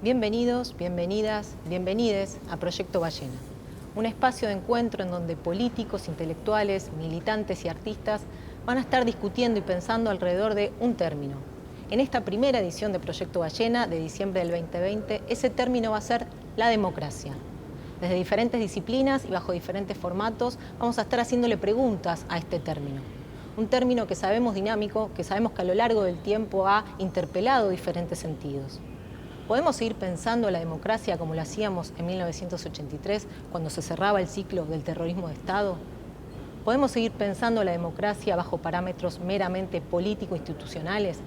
Bienvenidos, bienvenidas, bienvenides a Proyecto Ballena, un espacio de encuentro en donde políticos, intelectuales, militantes y artistas van a estar discutiendo y pensando alrededor de un término. En esta primera edición de Proyecto Ballena de diciembre del 2020, ese término va a ser la democracia. Desde diferentes disciplinas y bajo diferentes formatos vamos a estar haciéndole preguntas a este término. Un término que sabemos dinámico, que sabemos que a lo largo del tiempo ha interpelado diferentes sentidos. ¿Podemos seguir pensando la democracia como lo hacíamos en 1983, cuando se cerraba el ciclo del terrorismo de Estado? ¿Podemos seguir pensando la democracia bajo parámetros meramente político-institucionales,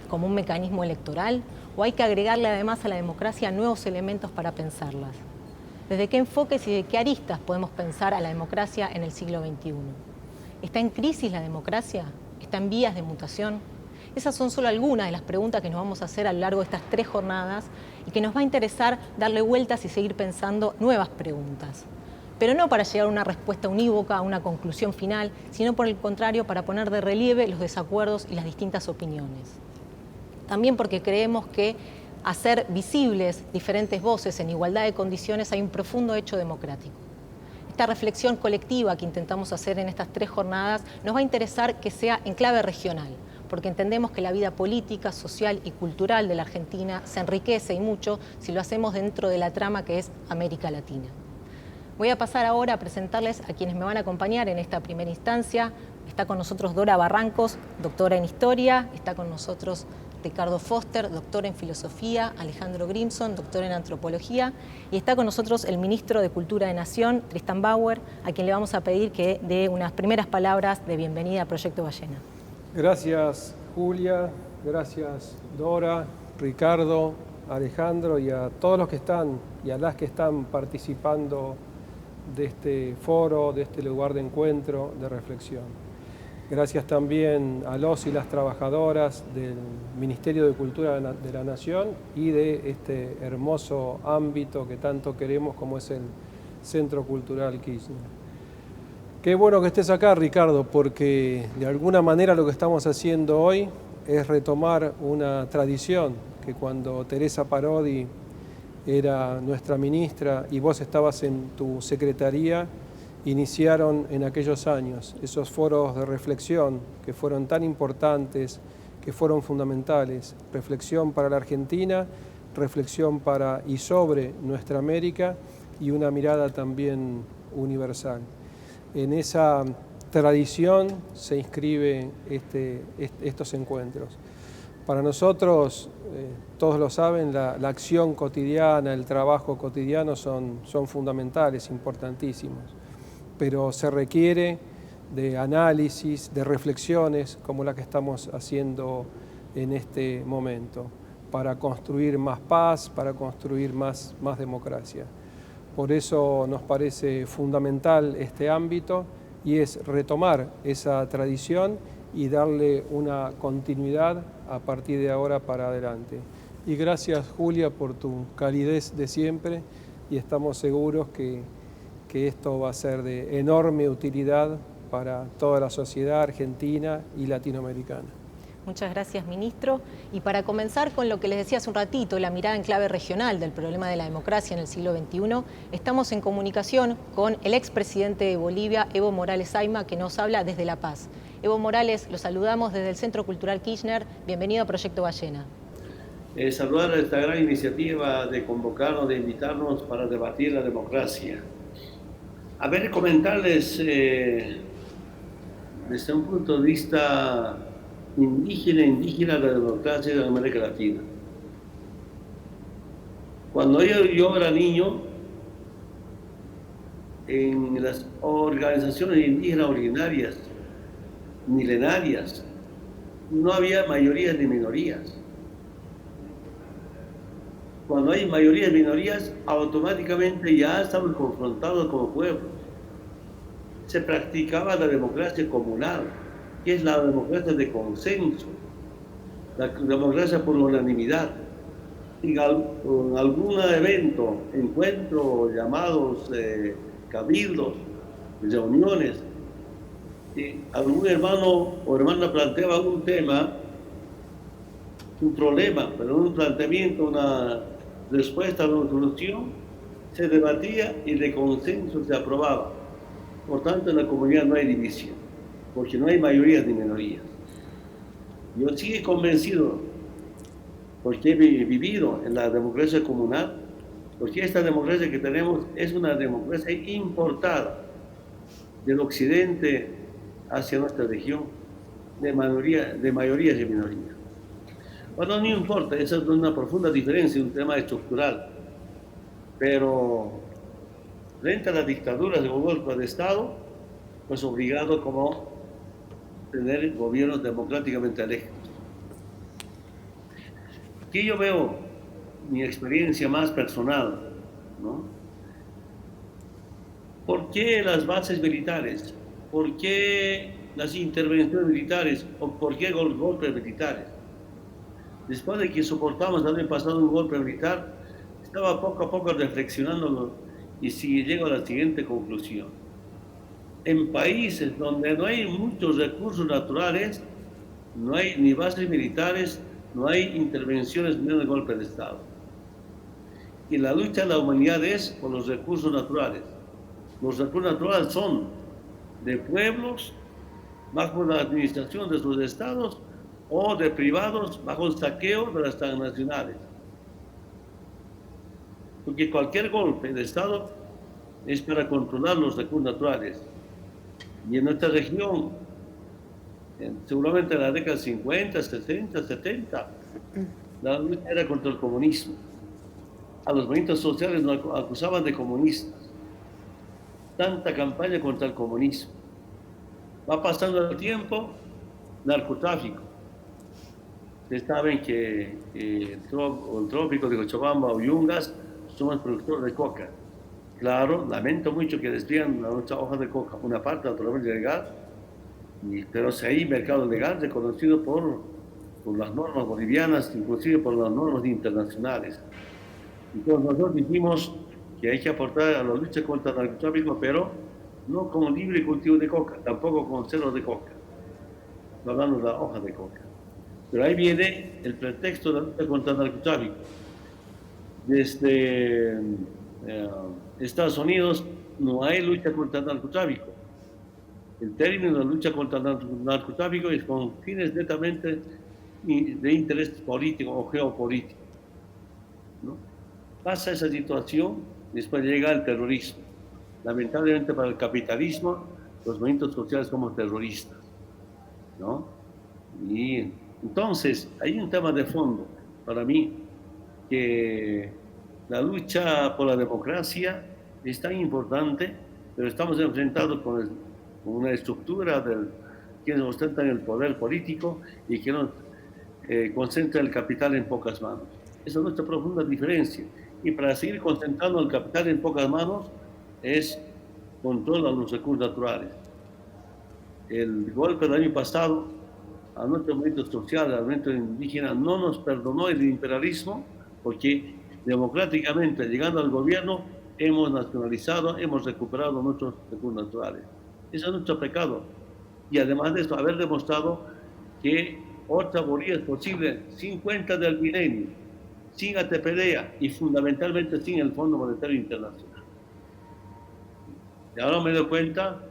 como un mecanismo electoral? ¿O hay que agregarle además a la democracia nuevos elementos para pensarlas? ¿Desde qué enfoques y de qué aristas podemos pensar a la democracia en el siglo XXI? ¿Está en crisis la democracia? ¿Está en vías de mutación? Esas son solo algunas de las preguntas que nos vamos a hacer a lo largo de estas 3 jornadas y que nos va a interesar darle vueltas y seguir pensando nuevas preguntas. Pero no para llegar a una respuesta unívoca, a una conclusión final, sino por el contrario para poner de relieve los desacuerdos y las distintas opiniones. También porque creemos que hacer visibles diferentes voces en igualdad de condiciones hay un profundo hecho democrático. Esta reflexión colectiva que intentamos hacer en estas 3 jornadas nos va a interesar que sea en clave regional, porque entendemos que la vida política, social y cultural de la Argentina se enriquece y mucho si lo hacemos dentro de la trama que es América Latina. Voy a pasar ahora a presentarles a quienes me van a acompañar en esta primera instancia. Está con nosotros Dora Barrancos, doctora en Historia. Está con nosotros Ricardo Foster, doctor en Filosofía. Alejandro Grimson, doctor en Antropología. Y está con nosotros el ministro de Cultura de Nación, Tristan Bauer, a quien le vamos a pedir que dé unas primeras palabras de bienvenida a Proyecto Ballena. Gracias, Julia, gracias, Dora, Ricardo, Alejandro y a todos los que están y a las que están participando de este foro, de este lugar de encuentro, de reflexión. Gracias también a los y las trabajadoras del Ministerio de Cultura de la Nación y de este hermoso ámbito que tanto queremos como es el Centro Cultural Kirchner. Qué bueno que estés acá, Ricardo, porque de alguna manera lo que estamos haciendo hoy es retomar una tradición que cuando Teresa Parodi era nuestra ministra y vos estabas en tu secretaría, iniciaron en aquellos años esos foros de reflexión que fueron tan importantes, que fueron fundamentales. Reflexión para la Argentina, reflexión para y sobre nuestra América y una mirada también universal. En esa tradición se inscriben estos encuentros. Para nosotros, todos lo saben, la acción cotidiana, el trabajo cotidiano son fundamentales, importantísimos, pero se requiere de análisis, de reflexiones como la que estamos haciendo en este momento, para construir más paz, para construir más democracia. Por eso nos parece fundamental este ámbito y es retomar esa tradición y darle una continuidad a partir de ahora para adelante. Y gracias, Julia, por tu calidez de siempre y estamos seguros que esto va a ser de enorme utilidad para toda la sociedad argentina y latinoamericana. Muchas gracias, ministro. Y para comenzar con lo que les decía hace un ratito, la mirada en clave regional del problema de la democracia en el siglo XXI, estamos en comunicación con el expresidente de Bolivia, Evo Morales Ayma, que nos habla desde La Paz. Evo Morales, lo saludamos desde el Centro Cultural Kirchner. Bienvenido a Proyecto Ballena. Saludar esta gran iniciativa de convocarnos, de invitarnos para debatir la democracia. A ver, comentarles desde un punto de vista indígena la democracia de América Latina. Cuando yo era niño, en las organizaciones indígenas originarias, milenarias, no había mayorías ni minorías. Cuando hay mayorías y minorías, automáticamente ya estamos confrontados como pueblos. Se practicaba la democracia comunal, que es la democracia de consenso, la democracia por unanimidad. En algún evento, encuentro, llamados cabildos, reuniones, y algún hermano o hermana planteaba un tema, un problema, pero un planteamiento, respuesta a la resolución, se debatía y de consenso se aprobaba. Por tanto, en la comunidad no hay división, porque no hay mayorías ni minorías. Yo sigo convencido, porque he vivido en la democracia comunal, porque esta democracia que tenemos es una democracia importada del occidente hacia nuestra región, de mayorías y minorías. Bueno, no importa, esa es una profunda diferencia, un tema estructural, pero frente a las dictaduras de golpe de Estado, pues obligado como tener gobiernos democráticamente electos. Aquí yo veo mi experiencia más personal, ¿no? ¿Por qué las bases militares? ¿Por qué las intervenciones militares? ¿O por qué los golpes militares? Después de que soportamos el año pasado un golpe militar, estaba poco a poco reflexionando y llego a la siguiente conclusión. En países donde no hay muchos recursos naturales, no hay ni bases militares, no hay intervenciones ni de golpe de Estado. Y la lucha de la humanidad es por los recursos naturales. Los recursos naturales son de pueblos bajo la administración de sus estados o de privados bajo el saqueo de las transnacionales. Porque cualquier golpe de Estado es para controlar los recursos naturales. Y en nuestra región, seguramente en la década 50, 60, 70, la lucha era contra el comunismo. A los movimientos sociales nos acusaban de comunistas. Tanta campaña contra el comunismo. Va pasando el tiempo, narcotráfico. Ustedes saben que el trópico de Cochabamba o Yungas somos productores de coca. Claro, lamento mucho que despidan nuestra hoja de coca, una parte naturalmente legal, pero si hay mercado legal reconocido por las normas bolivianas, inclusive por las normas internacionales. Entonces nosotros dijimos que hay que aportar a la lucha contra el narcotráfico, pero no con libre cultivo de coca, tampoco con ceros de coca. Hablando de la hoja de coca. Pero ahí viene el pretexto de la lucha contra el narcotráfico. Desde Estados Unidos no hay lucha contra el narcotráfico. El término de lucha contra el narcotráfico es con fines netamente de interés político o geopolítico, ¿no? Pasa esa situación, después llega el terrorismo. Lamentablemente para el capitalismo, los movimientos sociales somos terroristas, ¿no? Y entonces, hay un tema de fondo para mí, que la lucha por la democracia es tan importante, pero estamos enfrentados con una estructura de quienes ostentan el poder político y que nos concentra el capital en pocas manos. Esa es nuestra profunda diferencia. Y para seguir concentrando el capital en pocas manos es control a los recursos naturales. El golpe del año pasado a nuestro movimiento social, al movimiento indígena, no nos perdonó el imperialismo porque democráticamente, llegando al gobierno, hemos nacionalizado, hemos recuperado nuestros recursos naturales. Ese es nuestro pecado. Y además de eso, haber demostrado que otra Bolivia es posible sin cuenta del milenio, sin ATPDA y fundamentalmente sin el Fondo Monetario Internacional. Y ahora me doy cuenta,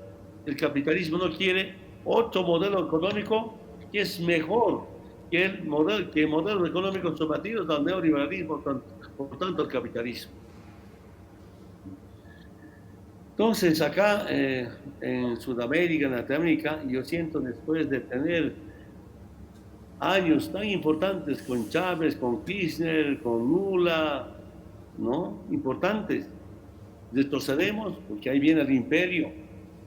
el capitalismo no quiere otro modelo económico que es mejor que el modelo económico sometido al neoliberalismo, por tanto el capitalismo. Entonces acá en Sudamérica, en Latinoamérica, yo siento después de tener años tan importantes con Chávez, con Kirchner, con Lula, ¿no? Importantes, retrocedemos porque ahí viene el imperio,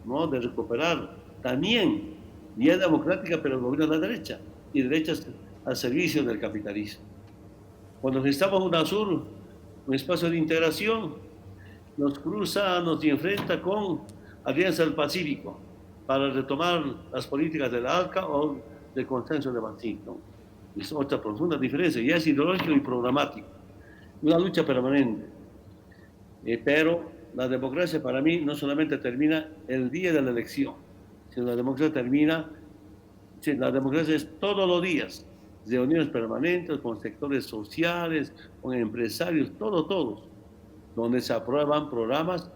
¿no? De recuperar también vía democrática, pero el gobierno de la derecha, y derechas al servicio del capitalismo. Cuando necesitamos UNASUR, un espacio de integración, nos cruza, nos enfrenta con Alianza del Pacífico para retomar las políticas del ALCA o del consenso de Washington. Es otra profunda diferencia, ya es ideológico y programático. Una lucha permanente. Pero la democracia para mí no solamente termina el día de la elección, sino la democracia termina, la democracia es todos los días, reuniones permanentes con sectores sociales, con empresarios, todos, donde se aprueban programas,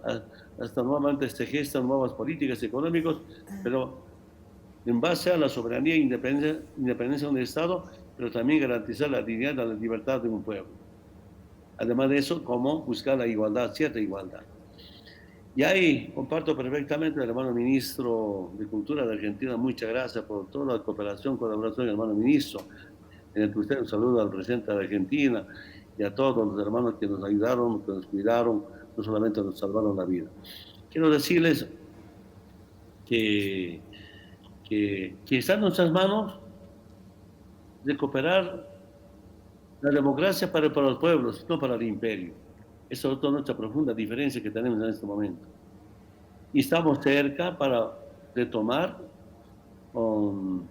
hasta nuevamente se gestan nuevas políticas económicas, pero en base a la soberanía e independencia de un Estado, pero también garantizar la dignidad y la libertad de un pueblo. Además de eso, cómo buscar la igualdad, cierta igualdad. Y ahí comparto perfectamente al hermano ministro de Cultura de Argentina. Muchas gracias por toda la cooperación, colaboración, hermano ministro. En el que usted un saludo al presidente de Argentina y a todos los hermanos que nos ayudaron, que nos cuidaron, no solamente nos salvaron la vida. Quiero decirles que está en nuestras manos recuperar la democracia para los pueblos, no para el imperio. Esa es nuestra profunda diferencia que tenemos en este momento. Y estamos cerca para retomar o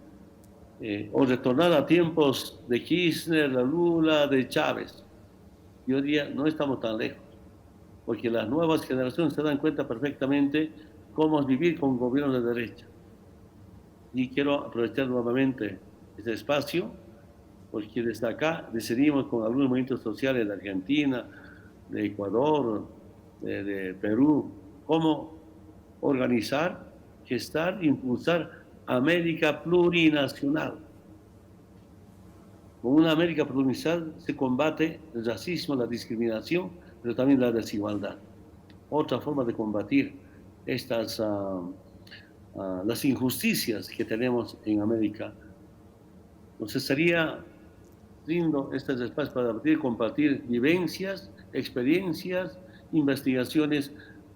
retornar a tiempos de Kirchner, de Lula, de Chávez. Y hoy día no estamos tan lejos, porque las nuevas generaciones se dan cuenta perfectamente cómo es vivir con gobiernos de derecha. Y quiero aprovechar nuevamente este espacio, porque desde acá decidimos con algunos movimientos sociales de Argentina, de Ecuador, de Perú, cómo organizar, gestar, impulsar América plurinacional. Con una América plurinacional se combate el racismo, la discriminación, pero también la desigualdad. Otra forma de combatir estas las injusticias que tenemos en América. Entonces sería lindo estos espacios para debatir, compartir vivencias, experiencias, investigaciones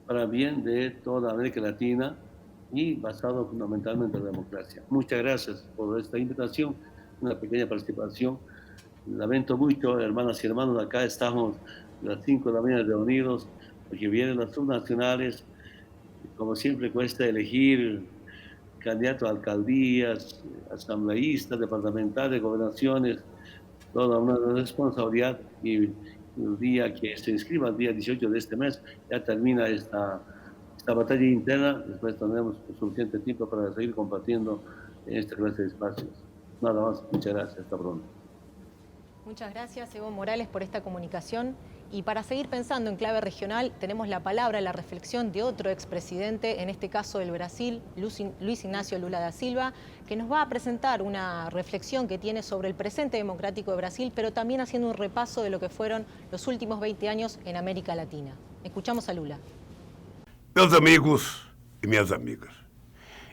para bien de toda América Latina y basado fundamentalmente en la democracia. Muchas gracias por esta invitación, una pequeña participación. Lamento mucho, hermanas y hermanos, acá estamos a las 5 de la mañana reunidos, porque vienen las subnacionales. Como siempre cuesta elegir candidatos a alcaldías, asambleístas, departamentales, gobernaciones, toda una responsabilidad, y el día que se inscriba, el día 18 de este mes, ya termina esta batalla interna. Después tendremos suficiente tiempo para seguir compartiendo en esta clase de espacios. Nada más, muchas gracias, hasta pronto. Muchas gracias, Evo Morales, por esta comunicación. Y para seguir pensando en clave regional, tenemos la palabra, la reflexión de otro expresidente, en este caso del Brasil, Luis Ignacio Lula da Silva, que nos va a presentar una reflexión que tiene sobre el presente democrático de Brasil, pero también haciendo un repaso de lo que fueron los últimos 20 años en América Latina. Escuchamos a Lula. Meus amigos e minhas amigas,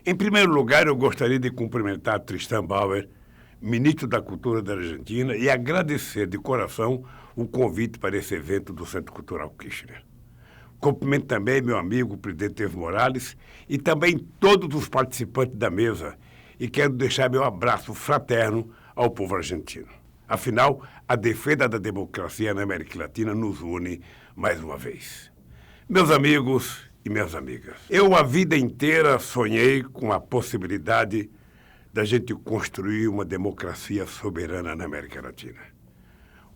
em primeiro lugar, eu gostaria de cumprimentar Tristan Bauer, ministro da Cultura da Argentina, e agradecer de coração o convite para esse evento do Centro Cultural Kirchner. Cumprimento também meu amigo, o presidente Evo Morales, e também todos os participantes da mesa, e quero deixar meu abraço fraterno ao povo argentino. Afinal, a defesa da democracia na América Latina nos une mais uma vez. Meus amigos e minhas amigas, eu a vida inteira sonhei com a possibilidade da gente construir uma democracia soberana na América Latina.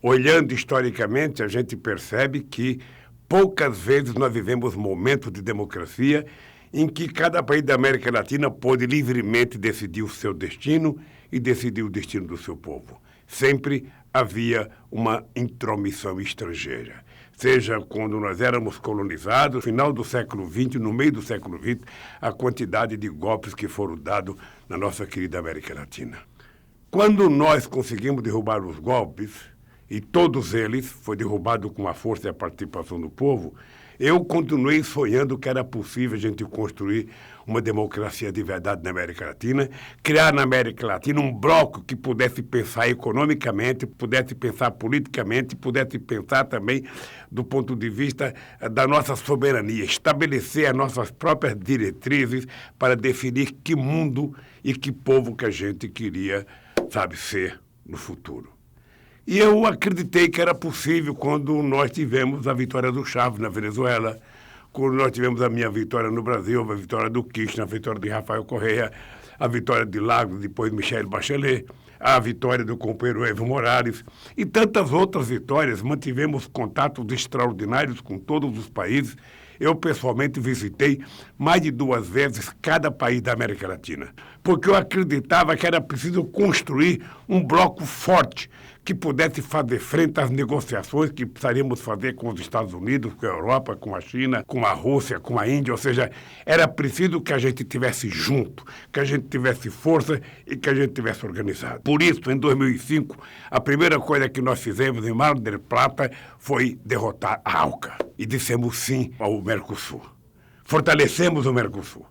Olhando historicamente, a gente percebe que poucas vezes nós vivemos momentos de democracia em que cada país da América Latina pôde livremente decidir o seu destino e decidir o destino do seu povo. Sempre havia uma intromissão estrangeira. Seja quando nós éramos colonizados, no final do século XX, no meio do século XX, a quantidade de golpes que foram dados na nossa querida América Latina. Quando nós conseguimos derrubar os golpes, e todos eles foi derrubado com a força e a participação do povo, eu continuei sonhando que era possível a gente construir uma democracia de verdade na América Latina, criar na América Latina um bloco que pudesse pensar economicamente, pudesse pensar politicamente, pudesse pensar também do ponto de vista da nossa soberania, estabelecer as nossas próprias diretrizes para definir que mundo e que povo que a gente queria, ser no futuro. E eu acreditei que era possível quando nós tivemos a vitória do Chávez na Venezuela, quando nós tivemos a minha vitória no Brasil, a vitória do Kirchner, a vitória de Rafael Correa, a vitória de Lagos, depois Michelle Bachelet, a vitória do companheiro Evo Morales e tantas outras vitórias. Mantivemos contatos extraordinários com todos os países. Eu, pessoalmente, visitei mais de 2 vezes cada país da América Latina. porque eu acreditava que era preciso construir um bloco forte que pudesse fazer frente às negociações que precisaríamos fazer com os Estados Unidos, com a Europa, com a China, com a Rússia, com a Índia. Ou seja, era preciso que a gente estivesse junto, que a gente tivesse força e que a gente tivesse organizado. Por isso, em 2005, a primeira coisa que nós fizemos em Mar del Plata foi derrotar a ALCA. E dissemos sim ao Mercosul. Fortalecemos o Mercosul.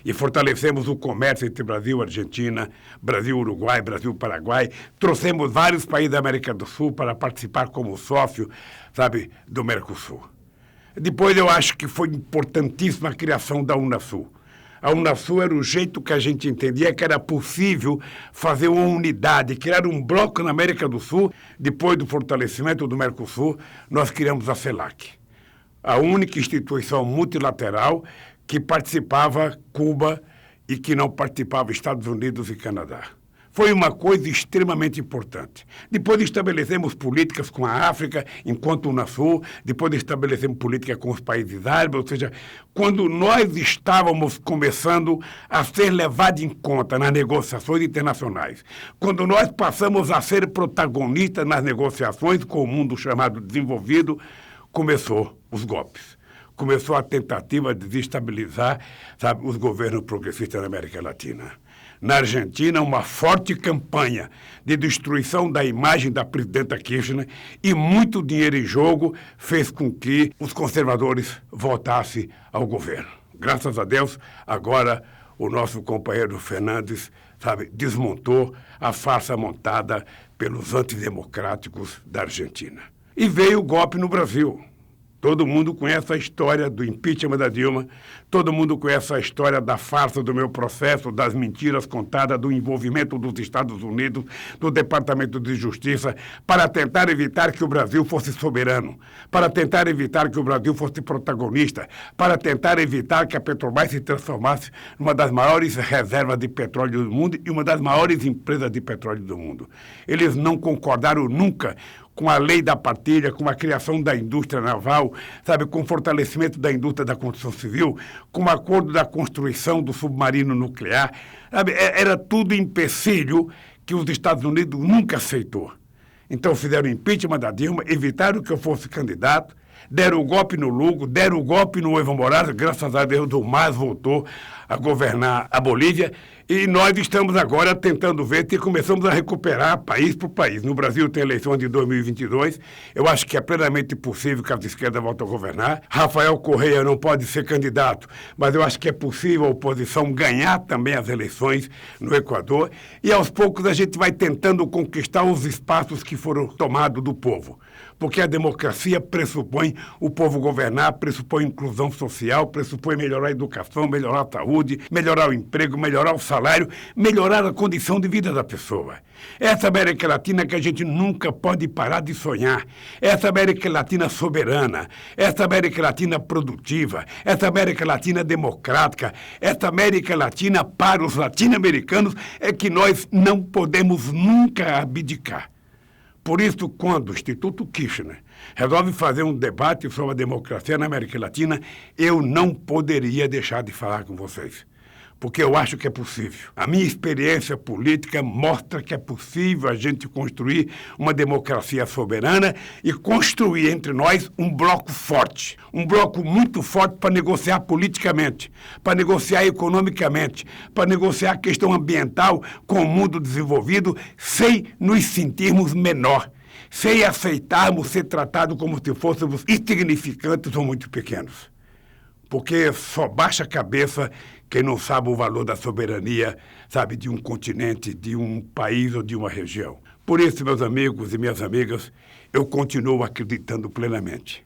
E fortalecemos o comércio entre Brasil e Argentina, Brasil-Uruguai, Brasil-Paraguai. Trouxemos vários países da América do Sul para participar como sócio, do Mercosul. Depois eu acho que foi importantíssima a criação da Unasul. A Unasul era o jeito que a gente entendia que era possível fazer uma unidade, criar um bloco na América do Sul. Depois do fortalecimento do Mercosul, nós criamos a CELAC, a única instituição multilateral que participava Cuba e que não participava Estados Unidos e Canadá. Foi uma coisa extremamente importante. Depois estabelecemos políticas com a África, enquanto Unasul, depois estabelecemos política com os países árabes, ou seja, quando nós estávamos começando a ser levados em conta nas negociações internacionais, quando nós passamos a ser protagonistas nas negociações com o mundo chamado desenvolvido, começou os golpes. Começou a tentativa de desestabilizar, os governos progressistas da América Latina. Na Argentina, uma forte campanha de destruição da imagem da presidenta Kirchner e muito dinheiro em jogo fez com que os conservadores voltassem ao governo. Graças a Deus, agora o nosso companheiro Fernandes, desmontou a farsa montada pelos antidemocráticos da Argentina. E veio o golpe no Brasil. Todo mundo conhece a história do impeachment da Dilma, todo mundo conhece a história da farsa do meu processo, das mentiras contadas, do envolvimento dos Estados Unidos, do Departamento de Justiça, para tentar evitar que o Brasil fosse soberano, para tentar evitar que o Brasil fosse protagonista, para tentar evitar que a Petrobras se transformasse numa das maiores reservas de petróleo do mundo e uma das maiores empresas de petróleo do mundo. Eles não concordaram nunca com a lei da partilha, com a criação da indústria naval, com o fortalecimento da indústria da construção civil, com o acordo da construção do submarino nuclear. Era tudo empecilho que os Estados Unidos nunca aceitou. Então fizeram impeachment da Dilma, evitaram que eu fosse candidato, deram o golpe no Lugo, deram o golpe no Evo Morales, graças a Deus o MAS voltou a governar a Bolívia, e nós estamos agora tentando ver se começamos a recuperar país por país. No Brasil tem eleições de 2022, eu acho que é plenamente possível que as esquerdas voltem a governar. Rafael Correia não pode ser candidato, mas eu acho que é possível a oposição ganhar também as eleições no Equador, e aos poucos a gente vai tentando conquistar os espaços que foram tomados do povo. Porque a democracia pressupõe o povo governar, pressupõe inclusão social, pressupõe melhorar a educação, melhorar a saúde, melhorar o emprego, melhorar o salário, melhorar a condição de vida da pessoa. Essa América Latina que a gente nunca pode parar de sonhar. Essa América Latina soberana, essa América Latina produtiva, essa América Latina democrática, essa América Latina para os latino-americanos é que nós não podemos nunca abdicar. Por isso, quando o Instituto Kirchner resolve fazer um debate sobre a democracia na América Latina, eu não poderia deixar de falar com vocês, porque eu acho que é possível. A minha experiência política mostra que é possível a gente construir uma democracia soberana e construir entre nós um bloco forte, um bloco muito forte para negociar politicamente, para negociar economicamente, para negociar a questão ambiental com o mundo desenvolvido, sem nos sentirmos menor, sem aceitarmos ser tratados como se fôssemos insignificantes ou muito pequenos. Porque só baixa a cabeça quem não sabe o valor da soberania, de um continente, de um país ou de uma região. Por isso, meus amigos e minhas amigas, eu continuo acreditando plenamente.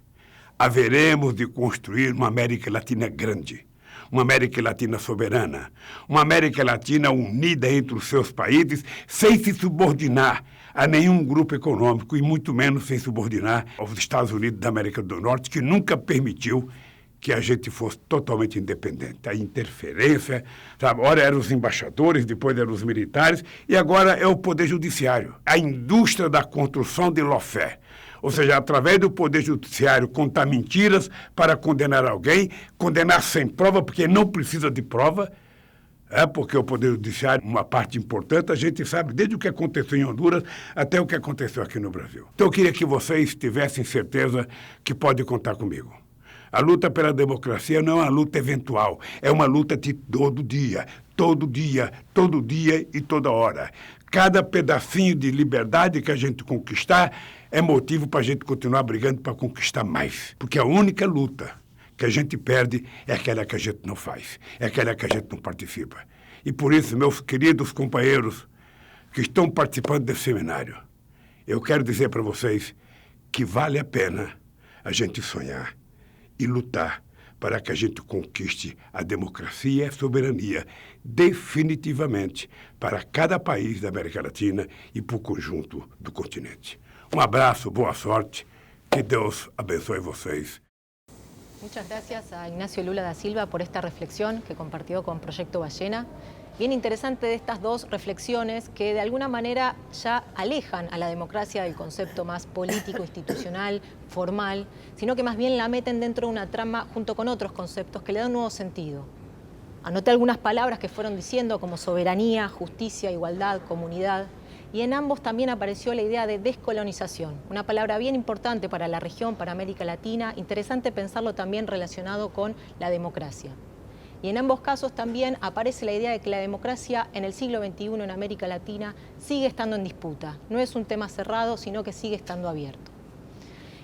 Haveremos de construir uma América Latina grande, uma América Latina soberana, uma América Latina unida entre os seus países, sem se subordinar a nenhum grupo econômico e muito menos sem subordinar aos Estados Unidos da América do Norte, que nunca permitiu que a gente fosse totalmente independente. A interferência, ora eram os embaixadores, depois eram os militares, e agora é o Poder Judiciário. A indústria da construção de lawfare. Ou seja, através do Poder Judiciário, contar mentiras para condenar alguém, condenar sem prova, porque não precisa de prova, Porque o Poder Judiciário, uma parte importante, a gente sabe desde o que aconteceu em Honduras até o que aconteceu aqui no Brasil. Então eu queria que vocês tivessem certeza que podem contar comigo. A luta pela democracia não é uma luta eventual, é uma luta de todo dia, todo dia, todo dia e toda hora. Cada pedacinho de liberdade que a gente conquistar é motivo para a gente continuar brigando para conquistar mais. Porque a única luta que a gente perde é aquela que a gente não faz, é aquela que a gente não participa. E por isso, meus queridos companheiros que estão participando desse seminário, eu quero dizer para vocês que vale a pena a gente sonhar e lutar para que a gente conquiste a democracia e a soberania definitivamente para cada país da América Latina e para o conjunto do continente. Um abraço, boa sorte, que Deus abençoe vocês. Muchas gracias a Ignacio Lula da Silva por esta reflexión que compartió con Proyecto Ballena. Bien interesante de estas dos reflexiones que de alguna manera ya alejan a la democracia del concepto más político, institucional, formal, sino que más bien la meten dentro de una trama junto con otros conceptos que le dan un nuevo sentido. Anoté algunas palabras que fueron diciendo como soberanía, justicia, igualdad, comunidad. Y en ambos también apareció la idea de descolonización, una palabra bien importante para la región, para América Latina, interesante pensarlo también relacionado con la democracia. Y en ambos casos también aparece la idea de que la democracia en el siglo XXI en América Latina sigue estando en disputa, no es un tema cerrado, sino que sigue estando abierto.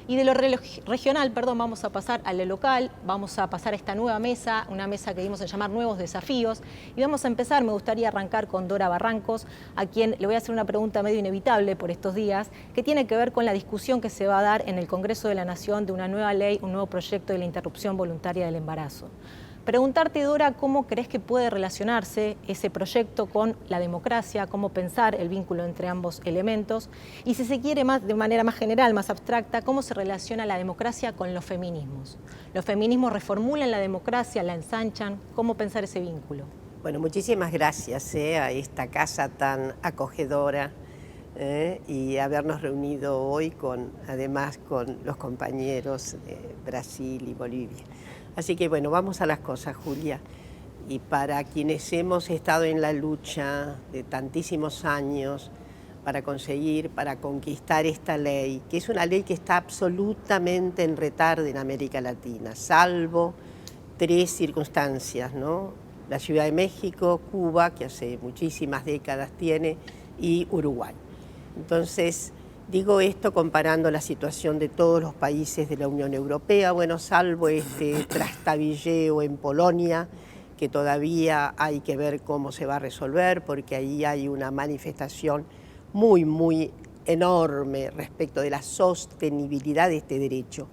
Y de lo regional, vamos a pasar a lo local, vamos a pasar a esta nueva mesa, una mesa que dimos en llamar Nuevos Desafíos, y vamos a empezar, me gustaría arrancar con Dora Barrancos, a quien le voy a hacer una pregunta medio inevitable por estos días, que tiene que ver con la discusión que se va a dar en el Congreso de la Nación de una nueva ley, un nuevo proyecto de la interrupción voluntaria del embarazo. Preguntarte, Dora, ¿cómo crees que puede relacionarse ese proyecto con la democracia? ¿Cómo pensar el vínculo entre ambos elementos? Y si se quiere de manera más general, más abstracta, ¿cómo se relaciona la democracia con los feminismos? ¿Los feminismos reformulan la democracia, la ensanchan? ¿Cómo pensar ese vínculo? Bueno, muchísimas gracias a esta casa tan acogedora y habernos reunido hoy además con los compañeros de Brasil y Bolivia. Así que bueno, vamos a las cosas, Julia. Y para quienes hemos estado en la lucha de tantísimos años para conquistar esta ley, que es una ley que está absolutamente en retardo en América Latina, salvo 3 circunstancias, ¿no? La Ciudad de México, Cuba, que hace muchísimas décadas tiene, y Uruguay. Entonces, digo esto comparando la situación de todos los países de la Unión Europea, bueno, salvo este trastabilleo en Polonia, que todavía hay que ver cómo se va a resolver, porque ahí hay una manifestación muy, muy enorme respecto de la sostenibilidad de este derecho.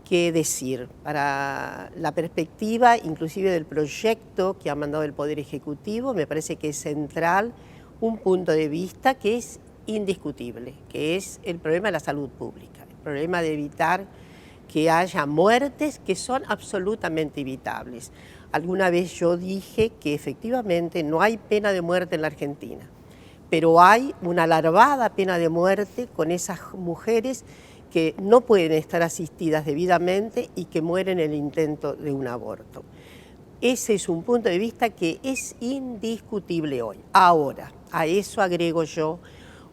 ¿Qué decir? Para la perspectiva inclusive del proyecto que ha mandado el Poder Ejecutivo, me parece que es central un punto de vista que es indiscutible, que es el problema de la salud pública, el problema de evitar que haya muertes que son absolutamente evitables. Alguna vez yo dije que efectivamente no hay pena de muerte en la Argentina, pero hay una larvada pena de muerte con esas mujeres que no pueden estar asistidas debidamente y que mueren en el intento de un aborto. Ese es un punto de vista que es indiscutible hoy. Ahora, a eso agrego yo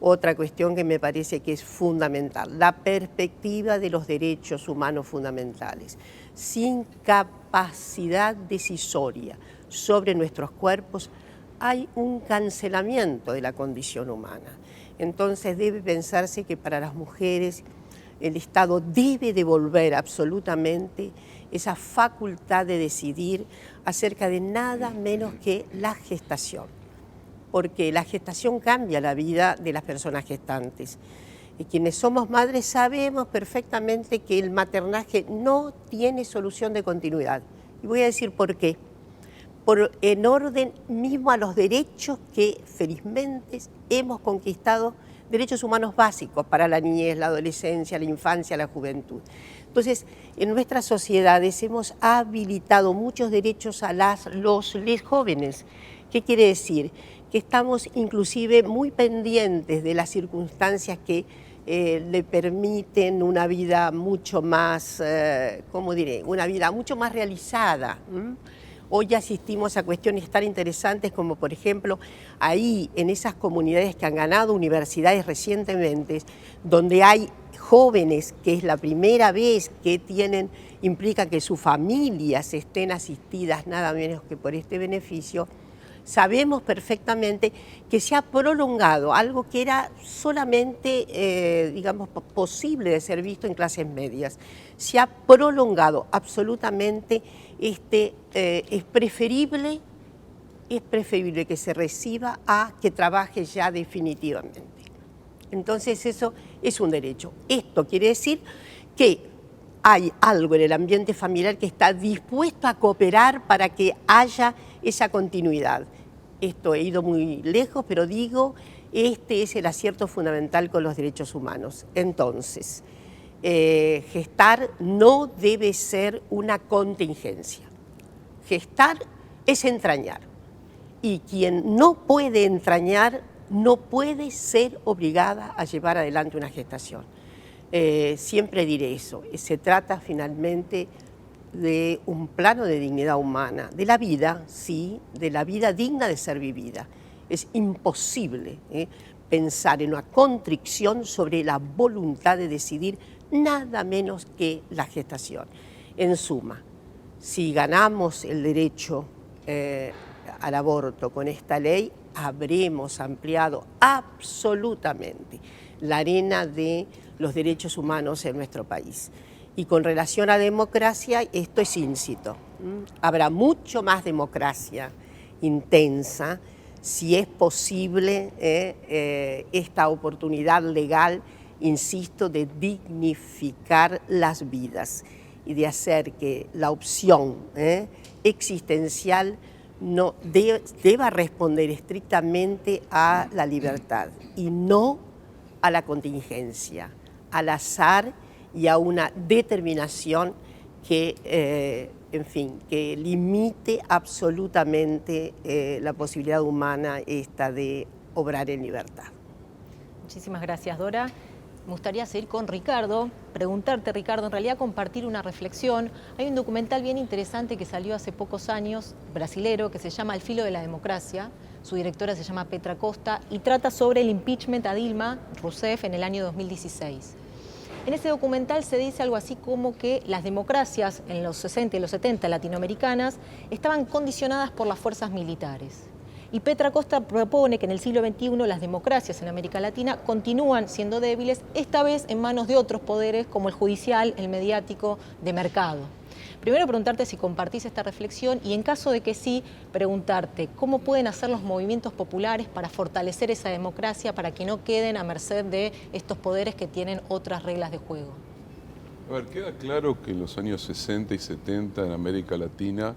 otra cuestión que me parece que es fundamental, la perspectiva de los derechos humanos fundamentales. Sin capacidad decisoria sobre nuestros cuerpos hay un cancelamiento de la condición humana. Entonces debe pensarse que para las mujeres el Estado debe devolver absolutamente esa facultad de decidir acerca de nada menos que la gestación, porque la gestación cambia la vida de las personas gestantes. Y quienes somos madres sabemos perfectamente que el maternaje no tiene solución de continuidad. Y voy a decir por qué. En orden mismo a los derechos que felizmente hemos conquistado, derechos humanos básicos para la niñez, la adolescencia, la infancia, la juventud. Entonces, en nuestras sociedades hemos habilitado muchos derechos a los jóvenes. ¿Qué quiere decir? Que estamos inclusive muy pendientes de las circunstancias que le permiten una vida mucho más, ¿cómo diré? Una vida mucho más realizada. Hoy asistimos a cuestiones tan interesantes como, por ejemplo, ahí en esas comunidades que han ganado universidades recientemente, donde hay jóvenes que es la primera vez que implica que sus familias estén asistidas nada menos que por este beneficio, sabemos perfectamente que se ha prolongado algo que era solamente, digamos, posible de ser visto en clases medias. Se ha prolongado absolutamente, es preferible que se reciba a que trabaje ya definitivamente. Entonces eso es un derecho. Esto quiere decir que hay algo en el ambiente familiar que está dispuesto a cooperar para que haya esa continuidad. Esto he ido muy lejos, pero digo, este es el acierto fundamental con los derechos humanos. Entonces, gestar no debe ser una contingencia. Gestar es entrañar. Y quien no puede entrañar no puede ser obligada a llevar adelante una gestación. Siempre diré eso. Se trata finalmente de un plano de dignidad humana, de la vida, sí, de la vida digna de ser vivida. Es imposible pensar en una contrición sobre la voluntad de decidir nada menos que la gestación. En suma, si ganamos el derecho al aborto con esta ley, habremos ampliado absolutamente la arena de los derechos humanos en nuestro país. Y con relación a democracia, esto es íncito. Habrá mucho más democracia intensa si es posible esta oportunidad legal, insisto, de dignificar las vidas y de hacer que la opción existencial no deba responder estrictamente a la libertad y no a la contingencia, al azar y a una determinación que, en fin, que limite absolutamente la posibilidad humana esta de obrar en libertad. Muchísimas gracias, Dora. Me gustaría seguir con Ricardo, preguntarte, Ricardo, en realidad compartir una reflexión. Hay un documental bien interesante que salió hace pocos años, brasilero, que se llama Al filo de la democracia. Su directora se llama Petra Costa y trata sobre el impeachment a Dilma Rousseff en el año 2016. En ese documental se dice algo así como que las democracias en los 60 y los 70 latinoamericanas estaban condicionadas por las fuerzas militares. Y Petra Costa propone que en el siglo XXI las democracias en América Latina continúan siendo débiles, esta vez en manos de otros poderes como el judicial, el mediático, de mercado. Primero preguntarte si compartís esta reflexión y en caso de que sí, preguntarte cómo pueden hacer los movimientos populares para fortalecer esa democracia, para que no queden a merced de estos poderes que tienen otras reglas de juego. A ver, queda claro que en los años 60 y 70 en América Latina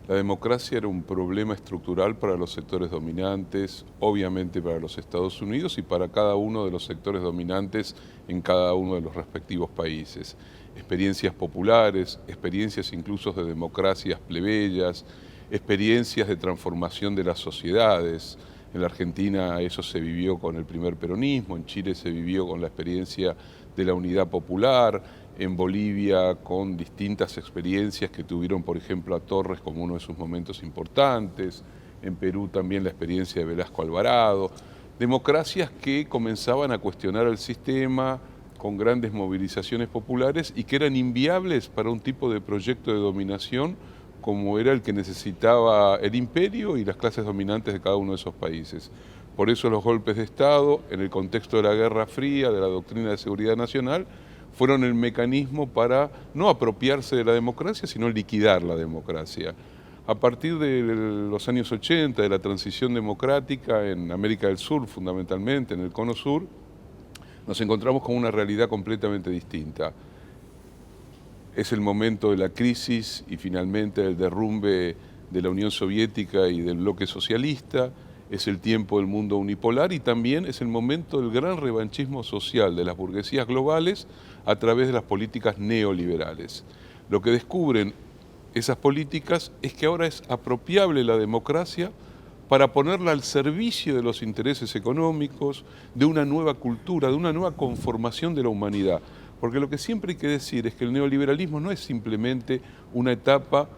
la democracia era un problema estructural para los sectores dominantes, obviamente para los Estados Unidos y para cada uno de los sectores dominantes en cada uno de los respectivos países. Experiencias populares, experiencias incluso de democracias plebeyas, experiencias de transformación de las sociedades. En la Argentina eso se vivió con el primer peronismo, en Chile se vivió con la experiencia de la unidad popular, en Bolivia con distintas experiencias que tuvieron, por ejemplo, a Torres como uno de sus momentos importantes, en Perú también la experiencia de Velasco Alvarado, democracias que comenzaban a cuestionar el sistema con grandes movilizaciones populares y que eran inviables para un tipo de proyecto de dominación como era el que necesitaba el imperio y las clases dominantes de cada uno de esos países. Por eso los golpes de Estado, en el contexto de la Guerra Fría, de la doctrina de seguridad nacional, fueron el mecanismo para no apropiarse de la democracia, sino liquidar la democracia. A partir de los años 80, de la transición democrática en América del Sur, fundamentalmente en el Cono Sur, nos encontramos con una realidad completamente distinta. Es el momento de la crisis y finalmente el derrumbe de la Unión Soviética y del bloque socialista, es el tiempo del mundo unipolar y también es el momento del gran revanchismo social de las burguesías globales a través de las políticas neoliberales. Lo que descubren esas políticas es que ahora es apropiable la democracia para ponerla al servicio de los intereses económicos, de una nueva cultura, de una nueva conformación de la humanidad. Porque lo que siempre hay que decir es que el neoliberalismo no es simplemente una etapa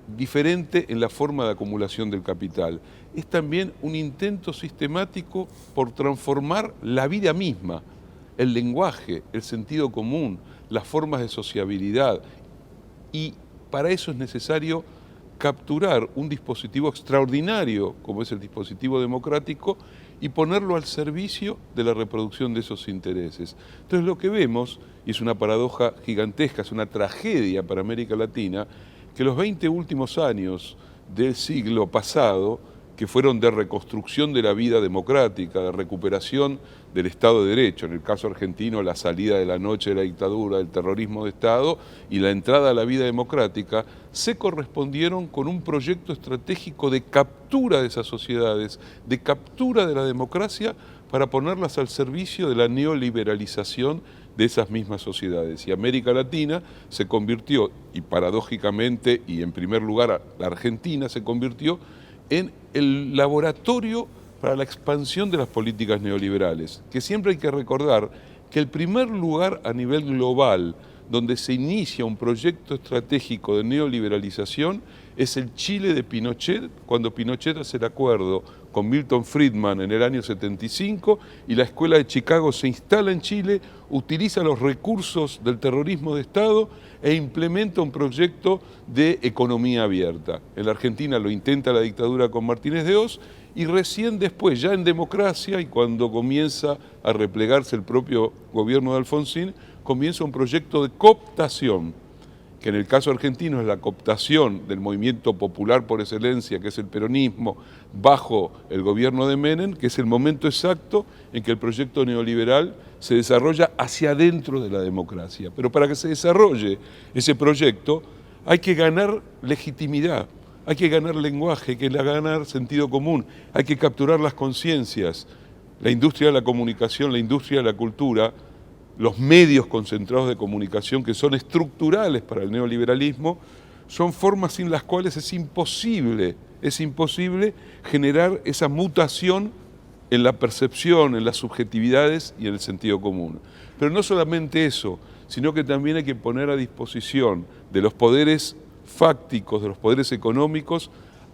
diferente en la forma de acumulación del capital. Es también un intento sistemático por transformar la vida misma, el lenguaje, el sentido común, las formas de sociabilidad. Y para eso es necesario capturar un dispositivo extraordinario, como es el dispositivo democrático, y ponerlo al servicio de la reproducción de esos intereses. Entonces lo que vemos, y es una paradoja gigantesca, es una tragedia para América Latina, que los 20 últimos años del siglo pasado, que fueron de reconstrucción de la vida democrática, de recuperación del Estado de Derecho, en el caso argentino la salida de la noche de la dictadura, del terrorismo de Estado y la entrada a la vida democrática, se correspondieron con un proyecto estratégico de captura de esas sociedades, de captura de la democracia para ponerlas al servicio de la neoliberalización de esas mismas sociedades. Y América Latina se convirtió, y paradójicamente, y en primer lugar la Argentina se convirtió en el laboratorio para la expansión de las políticas neoliberales, que siempre hay que recordar que el primer lugar a nivel global donde se inicia un proyecto estratégico de neoliberalización es el Chile de Pinochet, cuando Pinochet hace el acuerdo con Milton Friedman en el año 75 y la Escuela de Chicago se instala en Chile, utiliza los recursos del terrorismo de Estado e implementa un proyecto de economía abierta. En la Argentina lo intenta la dictadura con Martínez de Hoz y recién después, ya en democracia y cuando comienza a replegarse el propio gobierno de Alfonsín, comienza un proyecto de cooptación, que en el caso argentino es la cooptación del movimiento popular por excelencia, que es el peronismo, bajo el gobierno de Menem, que es el momento exacto en que el proyecto neoliberal se desarrolla hacia adentro de la democracia. Pero para que se desarrolle ese proyecto hay que ganar legitimidad, hay que ganar lenguaje, hay que ganar sentido común, hay que capturar las conciencias. La industria de la comunicación, la industria de la cultura, los medios concentrados de comunicación que son estructurales para el neoliberalismo, son formas sin las cuales es imposible generar esa mutación en la percepción, en las subjetividades y en el sentido común. Pero no solamente eso, sino que también hay que poner a disposición de los poderes fácticos, de los poderes económicos,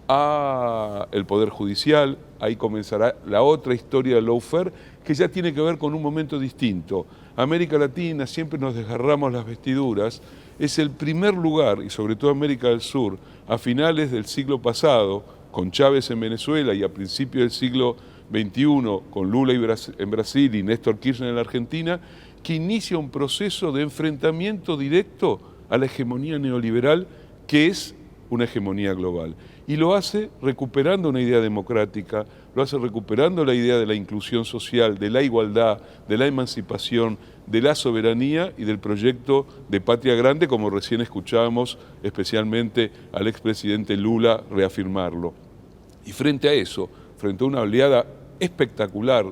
a el Poder Judicial. Ahí comenzará la otra historia del lawfare, que ya tiene que ver con un momento distinto. América Latina, siempre nos desgarramos las vestiduras, es el primer lugar, y sobre todo América del Sur, a finales del siglo pasado, con Chávez en Venezuela y a principios del siglo XXI, con Lula en Brasil y Néstor Kirchner en la Argentina, que inicia un proceso de enfrentamiento directo a la hegemonía neoliberal, que es una hegemonía global. Y lo hace recuperando una idea democrática, lo hace recuperando la idea de la inclusión social, de la igualdad, de la emancipación, de la soberanía y del proyecto de patria grande, como recién escuchábamos especialmente al expresidente Lula reafirmarlo. Y frente a eso, frente a una oleada espectacular,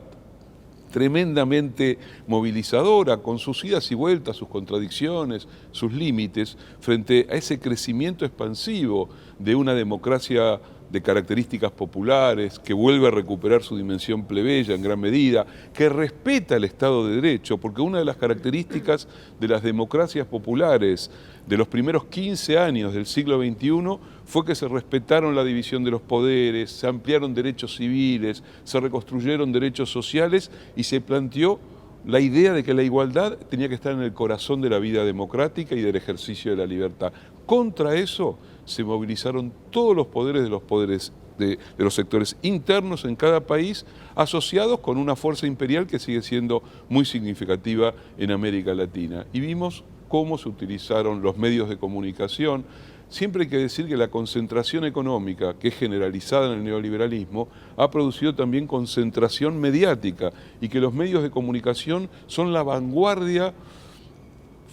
tremendamente movilizadora, con sus idas y vueltas, sus contradicciones, sus límites, frente a ese crecimiento expansivo de una democracia de características populares, que vuelve a recuperar su dimensión plebeya en gran medida, que respeta el Estado de Derecho, porque una de las características de las democracias populares de los primeros 15 años del siglo XXI fue que se respetaron la división de los poderes, se ampliaron derechos civiles, se reconstruyeron derechos sociales y se planteó la idea de que la igualdad tenía que estar en el corazón de la vida democrática y del ejercicio de la libertad. Contra eso se movilizaron todos los poderes de los sectores internos en cada país, asociados con una fuerza imperial que sigue siendo muy significativa en América Latina. Y vimos cómo se utilizaron los medios de comunicación. Siempre hay que decir que la concentración económica, que es generalizada en el neoliberalismo, ha producido también concentración mediática y que los medios de comunicación son la vanguardia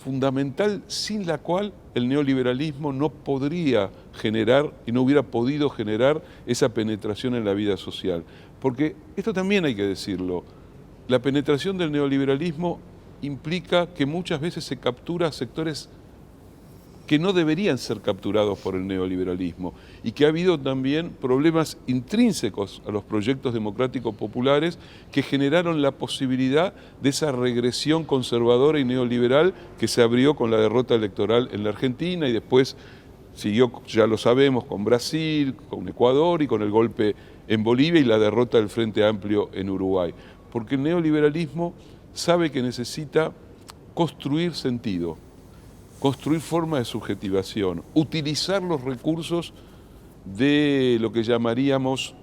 fundamental sin la cual el neoliberalismo no podría generar y no hubiera podido generar esa penetración en la vida social. Porque esto también hay que decirlo, la penetración del neoliberalismo implica que muchas veces se captura sectores que no deberían ser capturados por el neoliberalismo y que ha habido también problemas intrínsecos a los proyectos democráticos populares que generaron la posibilidad de esa regresión conservadora y neoliberal que se abrió con la derrota electoral en la Argentina y después Siguió, ya lo sabemos, con Brasil, con Ecuador y con el golpe en Bolivia y la derrota del Frente Amplio en Uruguay. Porque el neoliberalismo sabe que necesita construir sentido, construir forma de subjetivación, utilizar los recursos de lo que llamaríamos